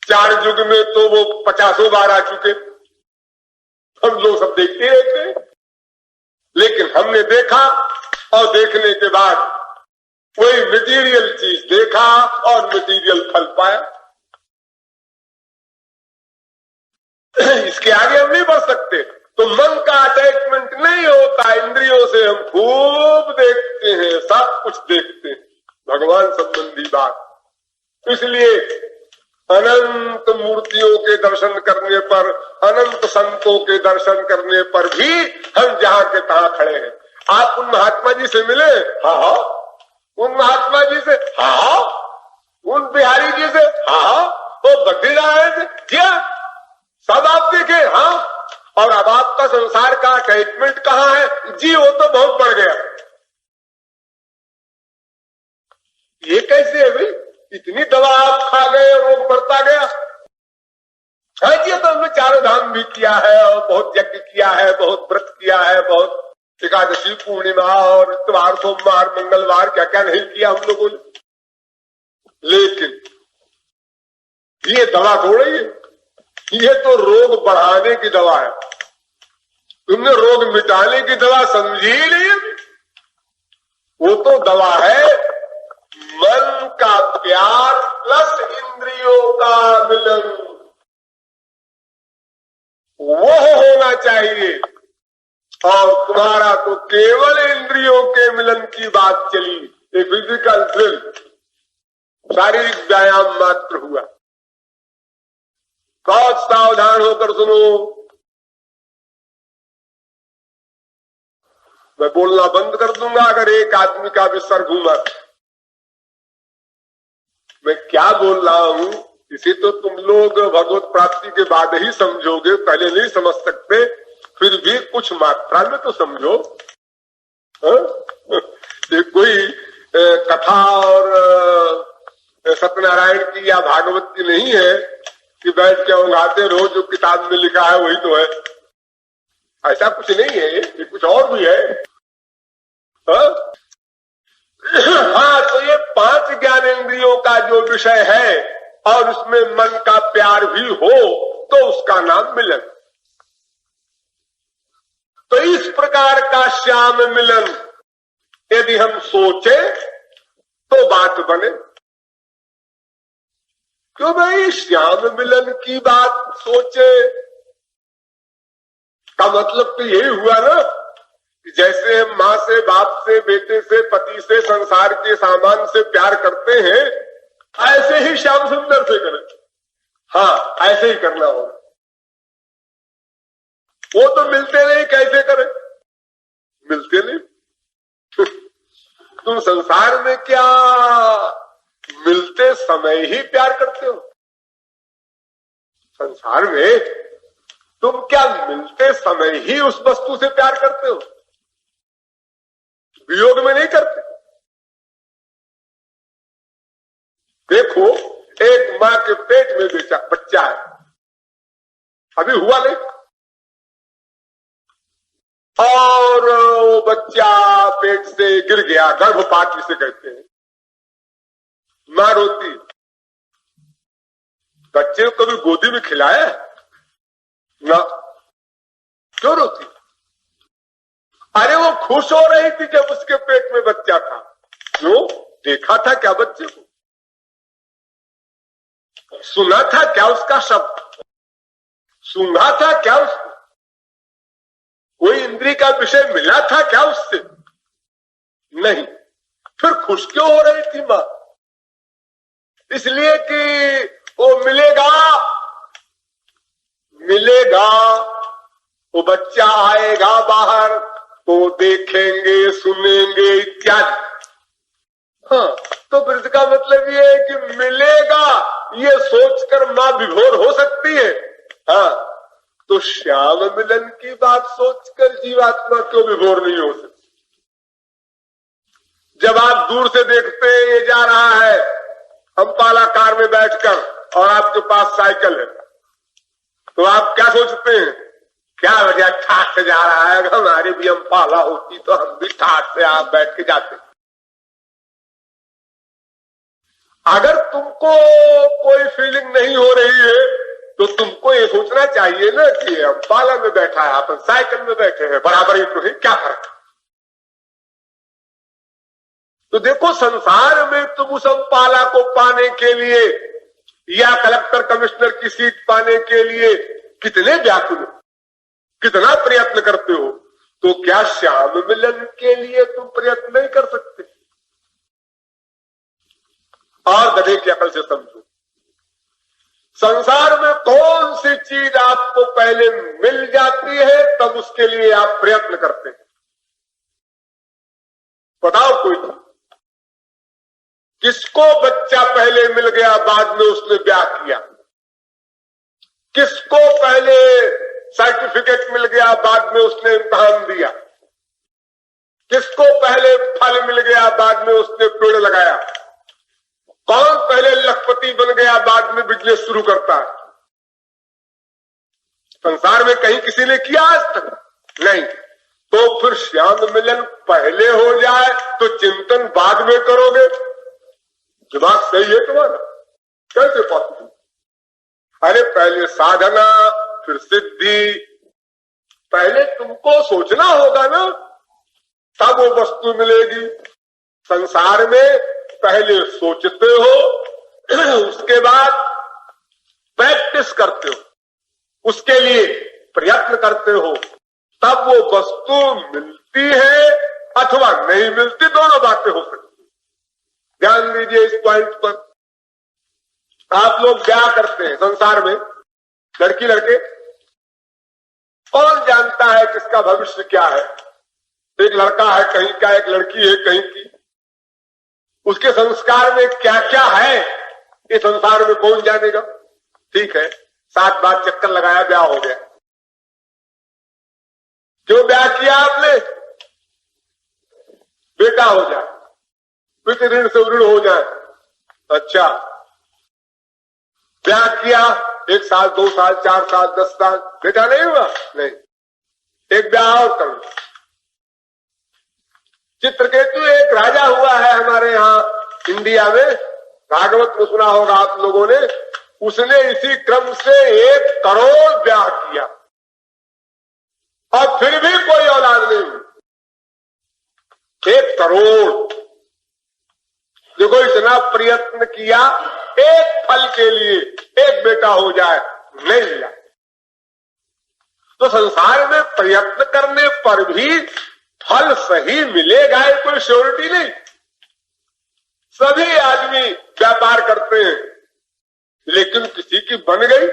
4 युग में तो वो 50 बार आ चुके, हम लोग सब देखते रहते हैं। लेकिन हमने देखा और देखने के बाद वही मटेरियल चीज देखा और मटेरियल फल पाया। इसके आगे हम नहीं बढ़ सकते। तो मन का अटैचमेंट नहीं होता, इंद्रियों से हम खूब देखते हैं, सब कुछ देखते हैं, भगवान संबंधी बात। इसलिए अनंत मूर्तियों के दर्शन करने पर, अनंत संतों के दर्शन करने पर भी हम जहां के तहां खड़े हैं। आप उन महात्मा जी से मिले? हाँ। उन महात्मा जी से? हाँ। उन बिहारी जी से? हाँ। वो बद्रीनारायण से? जी सब आप देखे? हाँ। और अब आपका संसार का अटैचमेंट कहाँ है? जी वो तो बहुत बढ़ गया। ये कैसे है भाई? इतनी दवा आप खा गए, रोग बढ़ता गया। हाँ जी, तो हमने चारों धाम भी किया है और बहुत यज्ञ किया है, बहुत व्रत किया है, बहुत एकादशी, पूर्णिमा और इतवार, सोमवार, मंगलवार, क्या क्या नहीं किया हम लोगों ने। लेकिन ये दवा थोड़ी है, ये तो रोग बढ़ाने की दवा है। तुमने रोग मिटाने की दवा समझी ही नहीं। वो तो दवा है मन का प्यार प्लस इंद्रियों का मिलन, वो होना चाहिए। और तुम्हारा तो केवल इंद्रियों के मिलन की बात चली, एक फिजिकल ड्रिल, शारीरिक व्यायाम मात्र हुआ। बहुत सावधान होकर सुनो, मैं बोलना बंद कर दूंगा अगर एक आदमी का भी सर घूमा। मैं क्या बोल रहा हूं इसे तो तुम लोग भगवत प्राप्ति के बाद ही समझोगे, पहले नहीं समझ सकते। फिर भी कुछ मात्रा में तो समझो। ये कोई कथा और सत्यनारायण की या भागवत की नहीं है कि बैठ के उंगाते रहो, जो किताब में लिखा है वही तो है। ऐसा कुछ नहीं है, ये कुछ और भी है। हाँ, तो ये 5 ज्ञानेंद्रियों का जो विषय है और उसमें मन का प्यार भी हो तो उसका नाम मिलन। तो इस प्रकार का श्याम मिलन यदि हम सोचे तो बात बने। क्यों भाई श्याम मिलन की बात सोचे का मतलब तो यही हुआ ना, जैसे हम माँ से, बाप से, बेटे से, पति से, संसार के सामान से प्यार करते हैं, ऐसे ही श्याम सुंदर से करें। हाँ, ऐसे ही करना होगा। वो तो मिलते नहीं, कैसे करें? मिलते नहीं। तुम संसार में क्या मिलते समय ही प्यार करते हो? संसार में तुम क्या मिलते समय ही उस वस्तु से प्यार करते हो? वियोग में नहीं करते। देखो, एक मां के पेट में बच्चा है, अभी हुआ नहीं, और वो बच्चा पेट से गिर गया, गर्भपात जिसे कहते हैं। मां रोती, बच्चे को कभी गोदी में खिलाया ना? क्यों रोती? अरे वो खुश हो रही थी जब उसके पेट में बच्चा था। क्यों? देखा था क्या बच्चे को? सुना था क्या उसका शब्द? सुना था क्या उसको? कोई इंद्रिय का विषय मिला था क्या उससे? नहीं। फिर खुश क्यों हो रही थी मां? इसलिए कि वो मिलेगा, वो बच्चा आएगा बाहर तो देखेंगे, सुनेंगे इत्यादि। हाँ, तो फिर इसका मतलब ये है कि मिलेगा, ये सोचकर मां विभोर हो सकती है। हाँ, तो श्याम मिलन की बात सोचकर जीवात्मा क्यों विभोर नहीं हो सकती? जब आप दूर से देखते हैं ये जा रहा है अंपाला कार में बैठकर और आपके पास साइकिल है, तो आप क्या सोचते हैं? क्या वजह, ठाठ से जा रहा है, हमारी भी अंपाला होती तो हम भी ठाठ से आप बैठ के जाते। अगर तुमको कोई फीलिंग नहीं हो रही है तो तुमको ये सोचना चाहिए ना कि अंपाला में बैठा है, अपन साइकिल में बैठे हैं, बराबर ही तो है, क्या फर्क? तो देखो, संसार में तुम उस अंपाला को पाने के लिए या कलेक्टर कमिश्नर की सीट पाने के लिए कितने व्याकुल हो, कितना प्रयत्न करते हो, तो क्या श्याम मिलन के लिए तुम प्रयत्न नहीं कर सकते? और गधे की अकल से समझो, संसार में कौन सी चीज आपको पहले मिल जाती है तब उसके लिए आप प्रयत्न करते हैं? बताओ कोई चीज। किसको बच्चा पहले मिल गया बाद में उसने ब्याह किया? किसको पहले सर्टिफिकेट मिल गया बाद में उसने इम्तिहान दिया? किसको पहले फल मिल गया बाद में उसने पेड़ लगाया? कौन पहले लखपति बन गया बाद में बिजनेस शुरू करता है? संसार में कहीं किसी ने किया आज तक? नहीं। तो फिर श्याम मिलन पहले हो जाए तो चिंतन बाद में करोगे? दिमाग सही है तुम्हारा? कैसे पॉसिबल? अरे पहले साधना, फिर सिद्धि, पहले तुमको सोचना होगा ना, तब वो वस्तु मिलेगी। संसार में पहले सोचते हो, उसके बाद प्रैक्टिस करते हो, उसके लिए प्रयत्न करते हो, तब वो वस्तु मिलती है अथवा नहीं मिलती, दोनों बातें हो सकती। ध्यान दीजिए इस पॉइंट पर। आप लोग ब्याह करते हैं संसार में, लड़की लड़के, कौन जानता है किसका भविष्य क्या है? एक लड़का है कहीं का, एक लड़की है कहीं की, उसके संस्कार में क्या क्या है ये संसार में कौन जानेगा? ठीक है, 7 बार चक्कर लगाया, ब्याह हो गया। क्यों ब्याह किया आपने? बेटा हो जाए, पिता ऋण से ऋण हो जाए। अच्छा, ब्याह किया, 1 साल 2 साल 4 साल 10 साल, बेटा नहीं हुआ? नहीं। एक ब्याह और कर लो। चित्रकेतु एक राजा हुआ है हमारे यहां इंडिया में, भागवत में सुना होगा आप लोगों ने। उसने इसी क्रम से 1 करोड़ ब्याह किया और फिर भी कोई औलाद नहीं। 1 करोड़। देखो, इतना प्रयत्न किया, एक फल के लिए, एक बेटा हो जाए, नहीं मिला। तो संसार में प्रयत्न करने पर भी फल सही मिलेगा ये कोई श्योरिटी नहीं। सभी आदमी व्यापार करते हैं, लेकिन किसी की बन गई,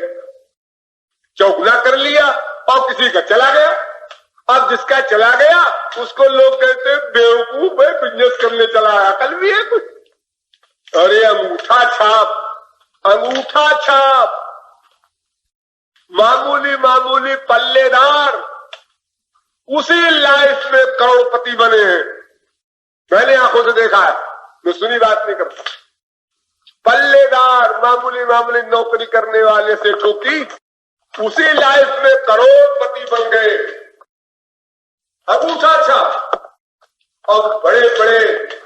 चौगुना कर लिया, और किसी का चला गया। अब जिसका चला गया उसको लोग कहते हैं बेवकूफ है, बिजनेस करने चला है, अकल भी है कुछ? अरे अंगूठा छाप, अंगूठा छाप, मामूली मामूली पल्लेदार, उसी लाइफ में करोड़पति बने हैं। मैंने आंखों से देखा है, मैं सुनी बात नहीं करता। पल्लेदार मामूली मामूली नौकरी करने वाले सेठों की उसी लाइफ में करोड़पति बन गए। अंगूठा छाप। और बड़े बड़े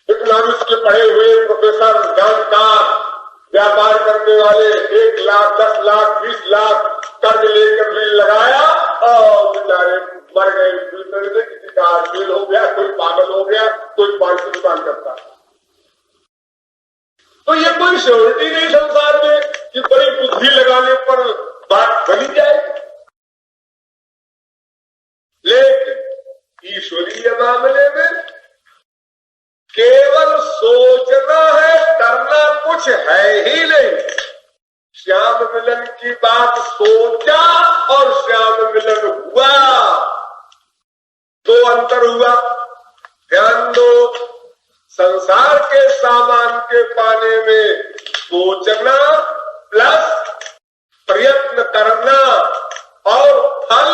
इकोनॉमिक्स के पढ़े हुए प्रोफेसर, जानकार, व्यापार करने वाले 1 लाख 10 लाख 20 लाख कर्ज लेकर भी लगाया और बेचारे मर गए। किसी का जेल हो गया, कोई पागल हो गया, कोई पालतू दुकान करता। तो ये कोई श्योरिटी नहीं संसार में कि बड़ी बुद्धि लगाने पर बात बनी जाए। लेकिन ईश्वरीय मामले में केवल सोचना है, करना कुछ है ही नहीं। श्याम मिलन की बात सोचा और श्याम मिलन हुआ, 2 अंतर हुआ। ध्यान दो, संसार के सामान के पाने में सोचना प्लस प्रयत्न करना और फल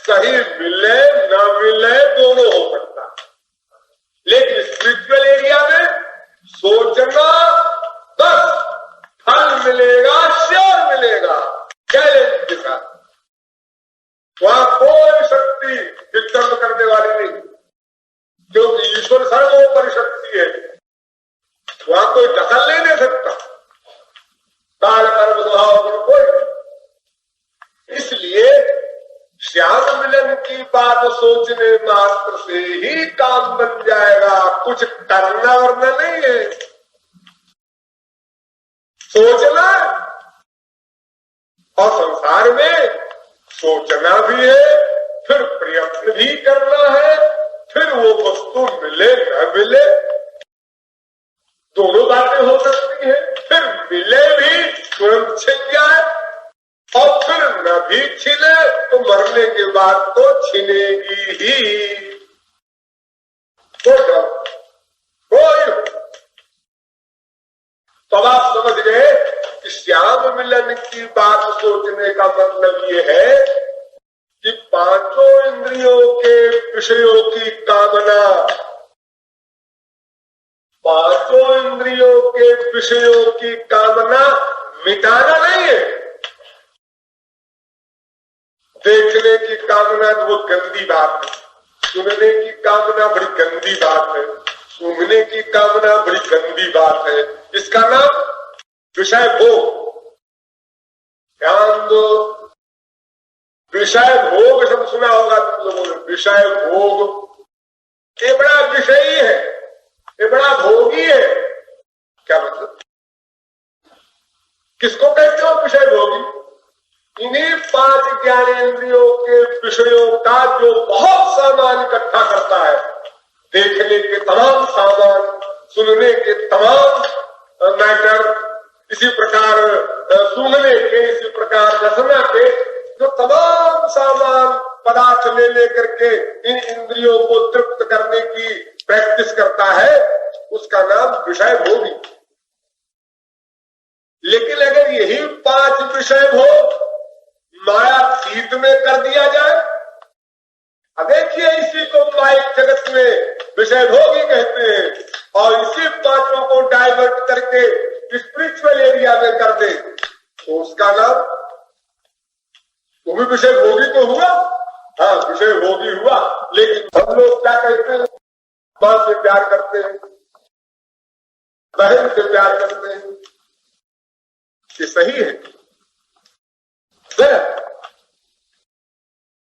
सही मिले न मिले दोनों हो सकता है। लेकिन स्पिरिचुअल एरिया में सोचना बस, फल मिलेगा, श्योर मिलेगा, चैलेंज के साथ। वहां कोई शक्ति डिस्टर्ब करने वाली नहीं, क्योंकि ईश्वर सर्वोपरि शक्ति है, वहां कोई दखल नहीं दे सकता। काल कर्म स्वभाव गुण कोई। इसलिए श्याम मिलन की बात सोचने मात्र से ही काम बन जाएगा, कुछ करना वरना नहीं है। सोचना और संसार में सोचना भी है, फिर प्रयत्न भी करना है, फिर वो वस्तु मिले न मिले, दोनों बातें हो सकती है। फिर मिले भी तुरंत छिन जाए, और फिर न भी छिने तो मरने के बाद तो छिनेगी ही। कोई तो आप समझ गए कि श्याम मिलन की बात सोचने का मतलब ये है कि पांचों इंद्रियों के विषयों की कामना, पांचों इंद्रियों के विषयों की कामना मिटाना नहीं है। देखने की कामना तो वो गंदी बात है, सुनने की कामना बड़ी गंदी बात है, सूंघने की कामना बड़ी गंदी बात है। इसका नाम विषय भोग। ध्यान दो, विषय भोग शब्द सुना होगा तुम लोगों ने। विषय भोग ये बड़ा विषयी है, ये बड़ा भोगी है। क्या मतलब? किसको कहते हो विषय भोगी? इन्हीं पांच ज्ञानेंद्रियों के विषयों का जो बहुत सामान इकट्ठा करता है, देखने के तमाम सामान, सुनने के तमाम मैटर, इसी प्रकार सूंघने के, इसी प्रकार रसना के, जो तमाम सामान पदार्थ ले लेकर के इन इंद्रियों को तृप्त करने की प्रैक्टिस करता है, उसका नाम विषय भोगी। लेकिन अगर यही पांच विषय भोग मायातीत में कर दिया जाए, अब देखिए इसी को माइक जगत में विषय भोगी कहते हैं, और इसी पांचों को डाइवर्ट करके स्पिरिचुअल एरिया में कर दे तो उसका नाम वो भी विषय भोगी तो हुआ। हाँ, विषय भोगी हुआ। लेकिन हम लोग क्या कहते हैं? मां से प्यार करते हैं, बहन से प्यार करते हैं, ये सही है?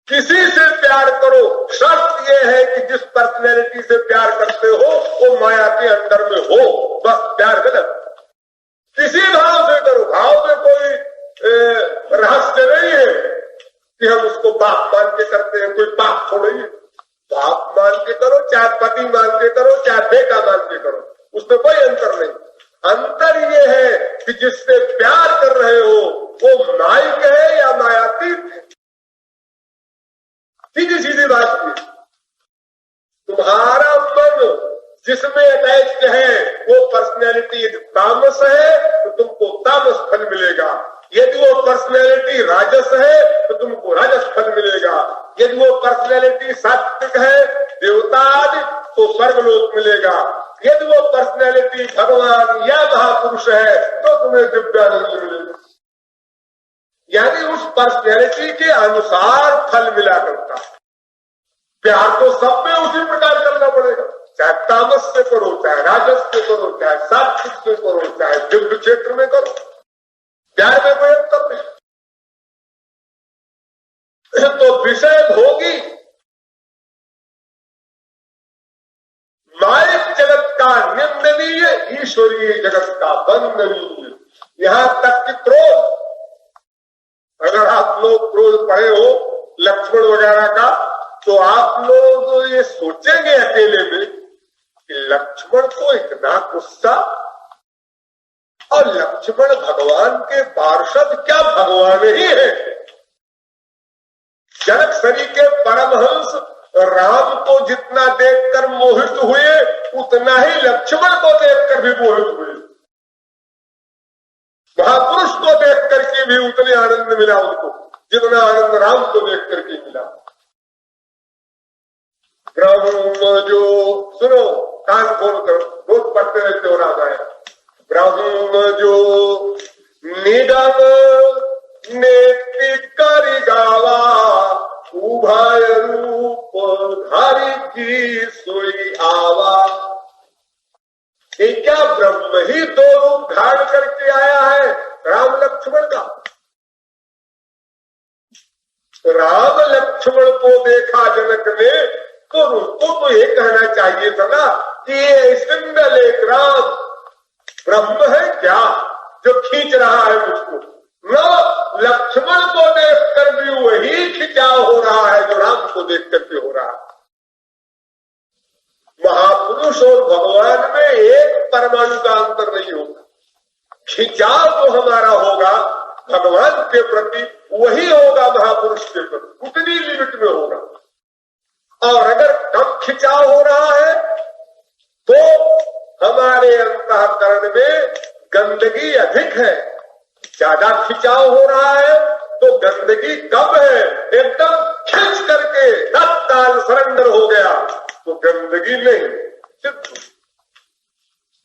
किसी से प्यार करो, शर्त यह है कि जिस पर्सनैलिटी से प्यार करते हो वो माया के अंदर में हो, बस प्यार गलत। किसी भाव से करो, भाव में कोई रहस्य नहीं है कि हम उसको बाप मान के करते हैं, कोई बाप थोड़ी है। बाप मान के करो, चाहे पति मान के करो, चाहे बेटा मान के करो, उसमें कोई अंतर नहीं। अंतर ये है कि जिससे प्यार कर रहे हो वो माइक है या मायातीत है। सीधी सीधी बात है। तुम्हारा मन जिसमें अटैच्ड है वो पर्सनैलिटी यदि तामस है तो तुमको तामस फल मिलेगा, यदि वो पर्सनैलिटी राजस है तो तुमको राजस फल मिलेगा, यदि वो पर्सनैलिटी सात्विक है, देवता आदि, तो स्वर्गलोक मिलेगा, यदि वो पर्सनैलिटी भगवान या महापुरुष है तो तुम्हें दिव्यानंद मिलेगा। यानी उस पर्सनैलिटी के अनुसार फल मिला करता है। प्यार तो सब में उसी प्रकार करना पड़ेगा, चाहे तामस से करो, चाहे राजस से करो, चाहे सात्विक से करो, चाहे दिव्य क्षेत्र में करो, प्यार में कोई अंतर नहीं। तो विषय भोगी माइक जगत का निंदनीय, ईश्वरीय जगत का वंदनीय। यहां तक कि क्रोध, अगर आप लोग क्रोध पढ़े हो लक्ष्मण वगैरह का, तो आप लोग ये सोचेंगे अकेले में कि लक्ष्मण को इतना गुस्सा, और लक्ष्मण भगवान के पार्षद, क्या भगवान ही है? जनक सरी के परमहंस राम को जितना देखकर मोहित हुए उतना ही लक्ष्मण को देखकर भी मोहित हुए। महापुरुष को देख करके भी उतने आनंद मिला उनको जितना आनंद राम को देख करके मिला। ब्रह्म जो, सुनो, कान खोल कर रोज पढ़ते रहते हो रामायण। ब्रह्म जो निगम नेति करि गावा, उभय रूप धारी की सोई आवा। ये क्या ब्रह्म ही दो रूप धारण करके आया है राम लक्ष्मण का? राम लक्ष्मण को देखा जनक ने तो उसको तो ये कहना चाहिए था ना कि ये सिंगल एक राम ब्रह्म है क्या जो खींच रहा है मुझको। न लक्ष्मण को देखकर भी वही खिंचाव हो रहा है जो राम को देख करके हो रहा है। महापुरुष और भगवान में एक परमाणु का अंतर नहीं होगा। खिंचाव जो हमारा होगा भगवान के प्रति वही होगा महापुरुष के प्रति, उतनी लिमिट में होगा। और अगर कम खिंचाव हो रहा है तो हमारे अंतःकरण में गंदगी अधिक है। ज्यादा खिंचाव हो रहा है तो गंदगी कम है। एकदम खींच करके तत्काल सरेंडर हो गया तो गंदगी नहीं।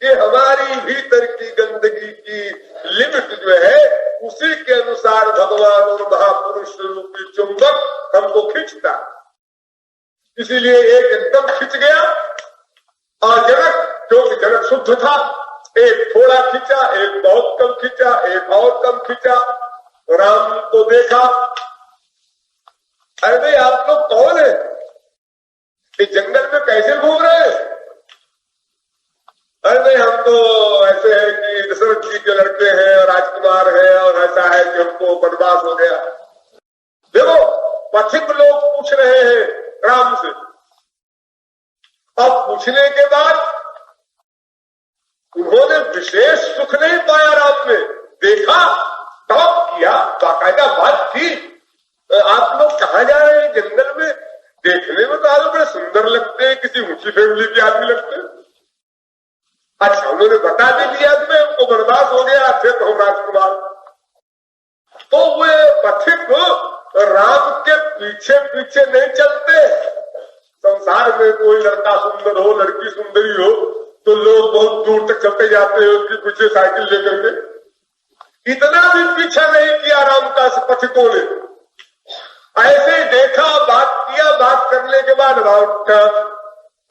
ये हमारी भीतर की गंदगी की लिमिट जो है उसी के अनुसार भगवान और महापुरुष रूपी चुंबक हमको खींचता। इसीलिए एक एकदम खींच गया और जनक, क्योंकि जनक शुद्ध था, एक थोड़ा खींचा, एक बहुत कम खींचा, एक और कम खींचा। राम को देखा, अरे भाई आप लोग कौन है, इस जंगल में कैसे घूम रहे हैं? अरे नहीं हम तो ऐसे है कि दशरथ जी के लड़के हैं और राजकुमार हैं और ऐसा है कि हमको वनवास हो गया। देखो पथिक लोग पूछ रहे हैं राम से। अब पूछने के बाद उन्होंने विशेष सुख नहीं पाया राम में, देखा टॉप किया, बाकायदा बात की। आप लोग कहाँ जा रहे हैं जंगल में? देखने में तो आप बड़े सुंदर लगते हैं, किसी ऊंची फैमिली के आदमी लगते हैं। अच्छा उन्होंने बता भी दिया कि मैं उनको बर्बाद हो गया थे तो हम राजकुमार। तो वे पथिक राम के पीछे पीछे नहीं चलते। संसार में कोई लड़का सुंदर हो, लड़की सुंदरी हो तो लोग बहुत दूर तक चलते जाते हैं उसके पीछे साइकिल लेकर के। इतना भी पीछा नहीं किया राम का पथिकों ने। ऐसे ही देखा, बात किया, बात करने के बाद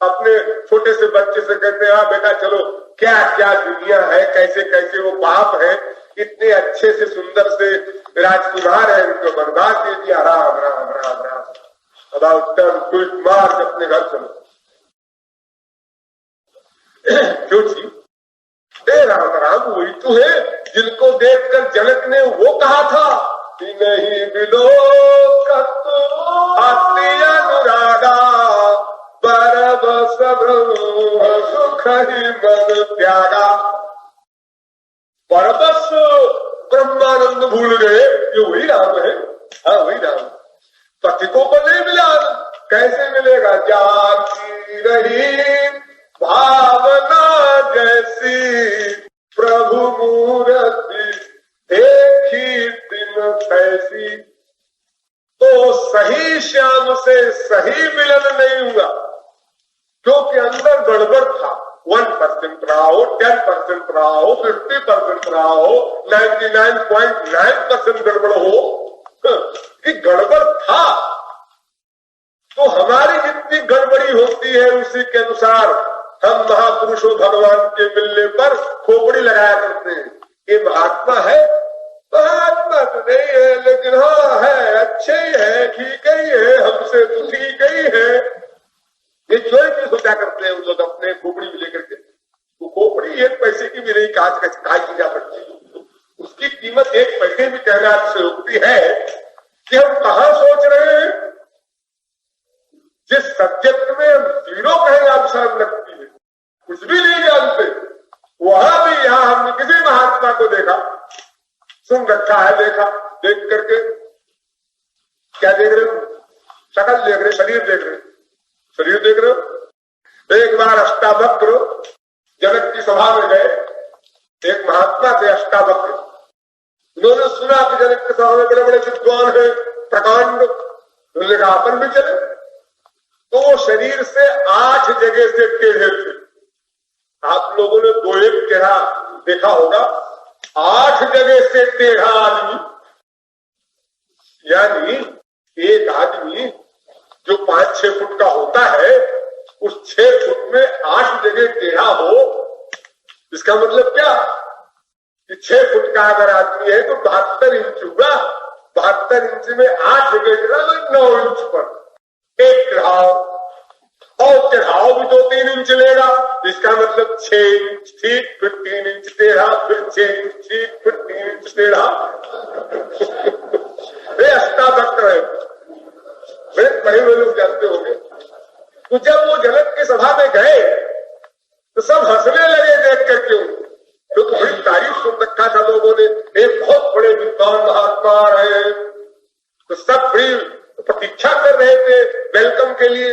अपने छोटे से बच्चे से कहते हैं हाँ बेटा चलो, क्या क्या दुनिया है, कैसे कैसे वो बाप है, इतने अच्छे से सुंदर से राजकुमार है, उनको बर्बाद दे दिया। राम राम राम राम, अब क्विक मार्च अपने घर चलो। क्यों जी? राम राम वही तो है जिनको देखकर जनक ने वो कहा था कि नहीं बिलो अनुरागा सुख ही मन त्यागा। परबस ब्रह्मानंद भूल गए, ये वही राम है। हाँ वही राम। पथिकों को नहीं मिला, कैसे मिलेगा? जाती रही भावना जैसी प्रभु मूर्ति देखी दिन कैसी। तो सही श्याम से सही मिलन नहीं हुआ क्योंकि अंदर गड़बड़ था। 1% रहा हो, 10% रहा हो, 50% रहा हो, 99.9% गड़बड़ हो, ये गड़बड़ था। तो हमारी जितनी गड़बड़ी होती है उसी के अनुसार हम महापुरुषों भगवान के मिलने पर खोपड़ी लगाया करते हैं। ये महात्मा है, महात्मा तो नहीं है लेकिन हाँ है, अच्छे ही है, ठीक ही है, हमसे तो ठीक ही है। ये चोरी की सोचा करते हैं उन लोग अपने खोपड़ी में लेकर के। वो खोपड़ी 1 पैसे की भी नहीं, कांच का काय की जा सकती, उसकी कीमत 1 पैसे भी कहना से होती है कि हम कहाँ सोच रहे हैं। जिस सब्जेक्ट में हम 0 कहें आसान लगती है, कुछ भी नहीं जानते, वहां भी यहाँ हमने किसी महात्मा को देखा, सुन रखा है, देखा, देख करके क्या देख रहे हो? शकल देख रहे, शरीर देख रहे, शरीर देख रहे हो। एक बार अष्टावक्र जनक की सभा में गए, एक महात्मा थे अष्टावक्र। उन्होंने सुना कि जनक की सभा में बड़े बड़े विद्वान है, प्रकांड। उन्होंने कहा अपन भी चले। तो वो शरीर से 8 जगह से टेढ़े थे। आप लोगों ने 2-1 टेढ़ा देखा होगा, 8 जगह से टेढ़ा आदमी, यानी एक आदमी जो 5-6 फुट का होता है उस 6 फुट में 8 जगह टेढ़ा हो। इसका मतलब क्या कि 6 फुट का अगर आदमी है तो 72 इंच हुआ। 72 इंच में 8 जगह टेढ़ा, 9 इंच पर एक चढ़ाव, और चढ़ाव भी 2-3 इंच लेगा। इसका मतलब 6 इंच ठीक, फिर 3 इंच टेढ़ा, फिर 6 इंच ठीक, फिर 3 इंच टेढ़ा। वे अष्टावक्र है, बड़े पढ़े हुए लोग जानते होंगे। तो जब वो जनक की सभा में गए तो सब हंसने लगे देख करके उनको, तो बड़ी तारीफ सुन रखा था लोगों ने, एक बहुत बड़े विद्वान महात्मा रहे, तो सब बड़ी प्रतीक्षा कर रहे थे वेलकम के लिए।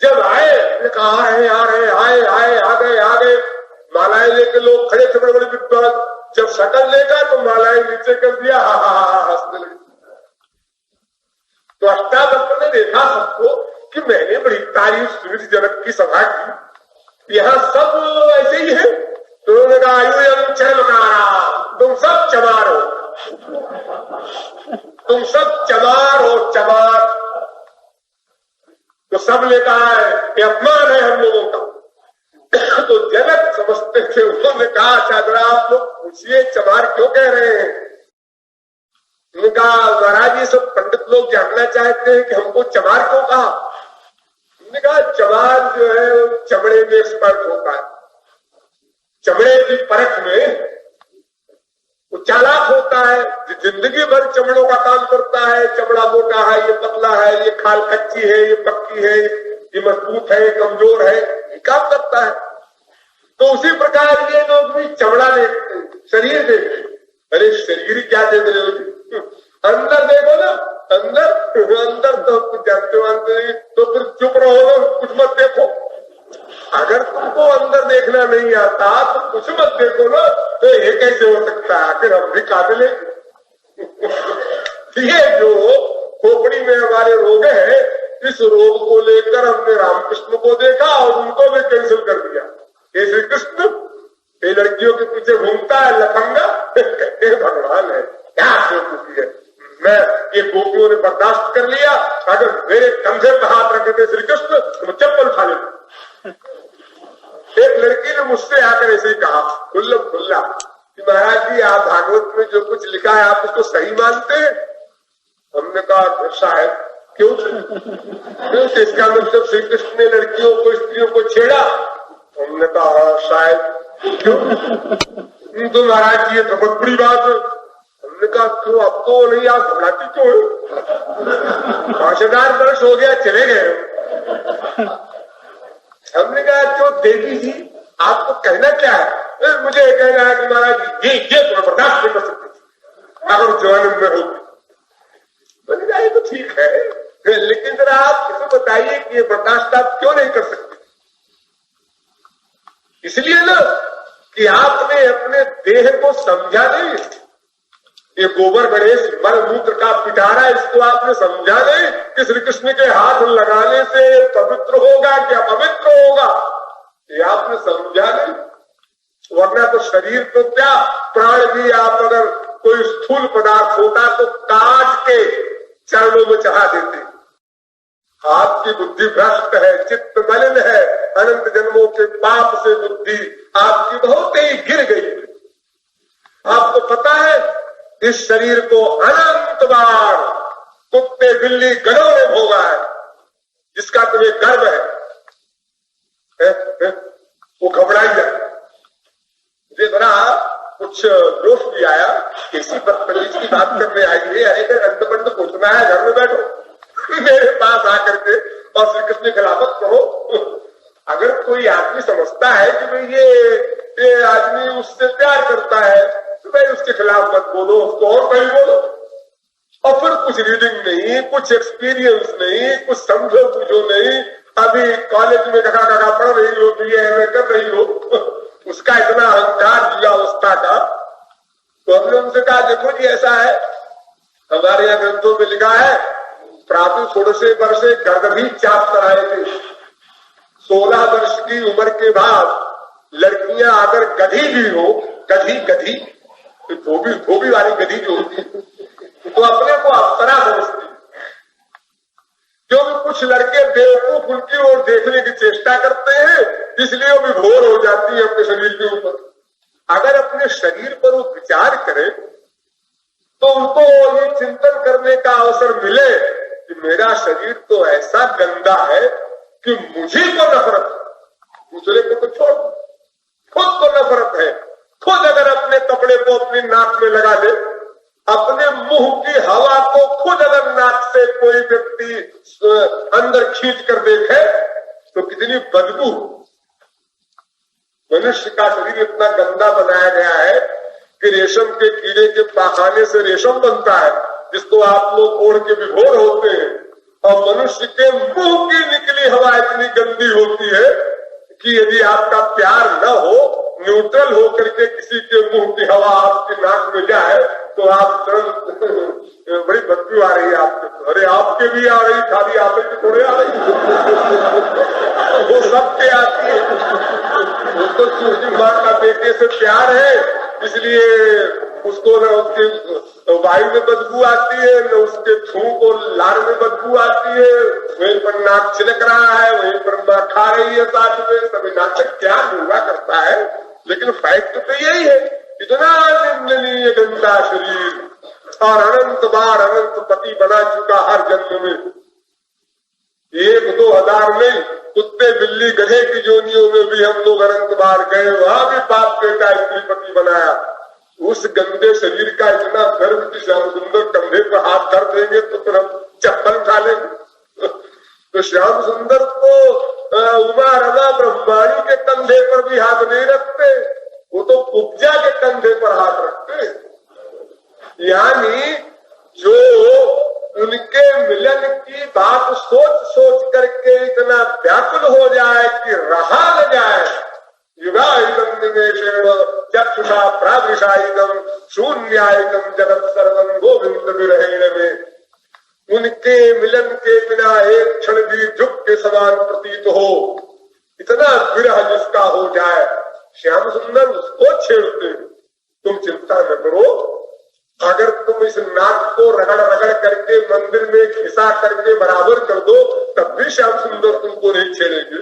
जब आए, कहा आ रहे आए आए आ गए, मालाएं लेके लोग खड़े थे बड़े बड़े विद्वान। जब शक्ल लेगा तो मालाएं नीचे कर दिया, हा हा हा हंसने लगे। तो अष्टावक्र ने देखा सबको कि मैंने बड़ी तारीफ सुनी जनक की सभा की, यहाँ सब ऐसे ही है। तो उन्होंने कहा आयु चमकारा, तुम सब चमार हो, तुम सब चमार हो, चमार। तो सबने कहा है कि अपमान है हम लोगों का। तो जनक समझते थे, उन्होंने कहा अच्छा जरा आप लोग पूछिए चमार क्यों कह रहे हैं। उन्होंने कहा महाराज ये सब पंडित लोग जानना चाहते हैं कि हमको चमार क्यों कहा। उन्होंने कहा चमार जो है चमड़े में एक्सपर्ट होता है, चमड़े की परख में वो चालाक होता है, जिंदगी भर चमड़ों का काम करता है। चमड़ा मोटा है, ये पतला है, ये खाल कच्ची है, ये पक्की है, ये मजबूत है, कमजोर है, ये काम करता है। तो उसी प्रकार ये लोग भी चमड़ा देखते, शरीर देखते। अरे शरीर क्या देख रहे हो, अंदर देखो ना, अंदर तो कुछ जानते मानते, तो फिर चुप रहो ना, कुछ मत देखो। अगर तुमको अंदर देखना नहीं आता तो कुछ मत देखो ना, तो ये कैसे हो सकता है, आखिर हम भी काबिल है। ये जो खोपड़ी में हमारे रोग है, इस रोग को लेकर हमने रामकृष्ण को देखा और उनको भी कैंसिल कर दिया। ये श्री कृष्ण ये लड़कियों के पीछे घूमता है लफंगा, कहते भगवान है, क्या बेवकूफी है। मैं ये गोपियों ने बर्दाश्त कर लिया, अगर मेरे कंधे पर हाथ रखे थे श्री कृष्ण तो चप्पल खा लेते। एक लड़की ने मुझसे आकर ऐसे ही कहा खुल्लम खुल्ला कि महाराज जी आप भागवत में जो कुछ लिखा है आप उसको सही मानते हैं। हमने कहा शायद, क्यों? इसका मतलब श्री कृष्ण ने लड़कियों को स्त्रियों को छेड़ा। हमने कहा शायद, क्यों? तो महाराज जी ये तो बहुत बड़ी बात है। हमने कहा क्यों, अब तो नहीं, आप घबराती क्यों? 5000 वर्ष हो गया चले गए। हमने कहा क्यों देवी जी आपको कहना क्या है? मुझे कहना है कि महाराज ये तो बर्दाश्त नहीं कर सकते अगर जवान में होगी। मैंने कहा ये तो ठीक है, लेकिन जरा आप किसे बताइए कि ये बर्दाश्त आप क्यों नहीं कर सकते। इसलिए ना कि आपने अपने देह को समझा नहीं। ये गोबर गणेश मल मूत्र का पिटारा, इसको आपने समझा नहीं कि श्री कृष्ण के हाथ लगाने से पवित्र होगा क्या पवित्र होगा, ये आपने समझा नहीं। वरना तो शरीर तो क्या, प्राण भी आप अगर कोई स्थूल पदार्थ होता तो काट के चरणों में चढ़ा देते। आपकी बुद्धि भ्रष्ट है, चित्त मलिन है, अनंत जन्मों के पाप से बुद्धि आपकी बहुत ही गिर गई। आपको पता है इस शरीर को अनंत बार कुत्ते बिल्ली गधों ने भोगा है, जिसका तुम्हें गर्व है? वो घबराई जाए। मुझे बड़ा कुछ जोश भी आया, किसी बदतमीज की बात करने आई है, अरे अंतबंद पूछना है, घर में बैठो मेरे पास आकर के और श्री कृष्ण खिलाफत करो। अगर कोई आदमी समझता है कि भाई ये आदमी उससे प्यार करता है तो भाई उसके खिलाफ मत बोलो, उसको और कहीं बोलो। और फिर कुछ रीडिंग नहीं, कुछ एक्सपीरियंस नहीं, कुछ समझो बुझो नहीं, अभी कॉलेज में कका पढ़ रही हो, BA कर रही हो, उसका इतना अहंकार युवावस्था का। तो हमने उनसे कहा देखो जी ऐसा है, हमारे यहाँ ग्रंथों में लिखा है प्रातः थोड़े से वर्षे गर्द भी चाप कराए थे। 16 वर्ष की उम्र के बाद लड़कियां अगर गधी भी हो, गधी धोबी वाली गधी जो होती तो अपने को अप्सरा समझती, क्योंकि कुछ लड़के बेवकूफ उनकी ओर देखने की चेष्टा करते हैं, इसलिए वो विभोर हो जाती है अपने शरीर के ऊपर। अगर अपने शरीर पर वो विचार करें तो उनको ये चिंतन करने का अवसर मिले कि मेरा शरीर तो ऐसा गंदा है कि मुझे को नफरत, दूसरे को तो छोड़, खुद को नफरत है। खुद अगर अपने कपड़े को अपनी नाक में लगा ले, अपने मुंह की हवा को खुद अगर नाक से कोई व्यक्ति अंदर खींच कर देखे तो कितनी बदबू। मनुष्य का शरीर इतना गंदा बनाया गया है कि रेशम के कीड़े के पाखाने से रेशम बनता है, जिसको आप लोग ओढ़ के विभोर होते हैं, और मनुष्य के मुंह की निकली हवा इतनी गंदी होती है कि यदि आपका प्यार न हो, न्यूट्रल हो करके किसी के मुंह की हवा आपकी नाक में जाए तो आप तुरंत बड़ी बदबू आ रही है आपके। अरे आपके भी आ रही, खाली आप ही थोड़े आ रही, वो सबके आती है। वो तो चूंकि माँ का बेटे से प्यार है इसलिए उसको न उसके वायु में बदबू आती है, न उसके थूक और लार में बदबू आती है, वहीं पर नाक छिलक रहा है, वहीं पर माँ खा रही है साथ में, सभी नाटक क्या हुआ करता है। लेकिन फैक्ट तो यही है, इतना निंदनीय गंदा शरीर और अनंत बार अनंत पति बना चुका हर जन्म में, 1-2 नहीं, कुत्ते बिल्ली गधे की जोनियों में भी हम लोग अनंत बार गए, वहां भी बाप बेटा स्त्रीपति बनाया। उस गंदे शरीर का इतना गर्व कि श्याम सुंदर कंधे पर हाथ कर देंगे तो फिर हम चप्पल उठा लेंगे। तो श्याम सुंदर को उमा रमा ब्रह्माणी के कंधे पर भी हाथ नहीं रखते, वो तो उपजा के कंधे पर हाथ रखते। यानी जो उनके मिलन की बात सोच सोच करके इतना व्याकुल हो जाए कि रहा न जाए। युगायुगम निमेषेण चक्षुषा प्रावृषायुगम शून्यायुगम जगत सर्वं गोविंद विरहेण में। उनके मिलन के बिना एक क्षण भी झुक के समान प्रतीत हो, इतना विरह जिसका हो जाए, श्याम सुंदर उसको छेड़ते। तुम चिंता न करो, अगर तुम इस नाक को रगड़ रगड़ करके मंदिर में घिसा करके बराबर कर दो तब भी श्याम सुंदर तुमको नहीं छेड़ेंगे।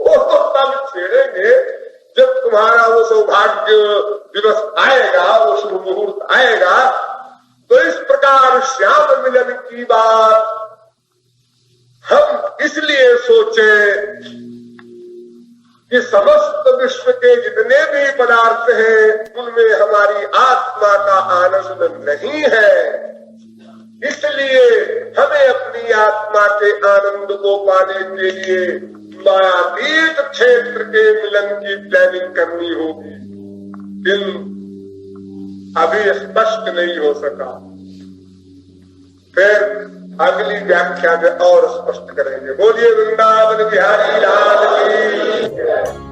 वो तो तब छेड़ेंगे जब तुम्हारा वो सौभाग्य दिवस आएगा, वो शुभ मुहूर्त आएगा। तो इस प्रकार श्याम मिलन की बात हम इसलिए सोचे कि समस्त विश्व के जितने भी पदार्थ हैं उनमें हमारी आत्मा का आनंद नहीं है, इसलिए हमें अपनी आत्मा के आनंद को पाने के लिए मायातीत क्षेत्र के मिलन की प्लानिंग करनी होगी। किंतु अभी स्पष्ट नहीं हो सका, फिर अगली व्याख्या में और स्पष्ट करेंगे। बोलिए वृंदावन बिहारी लाल की।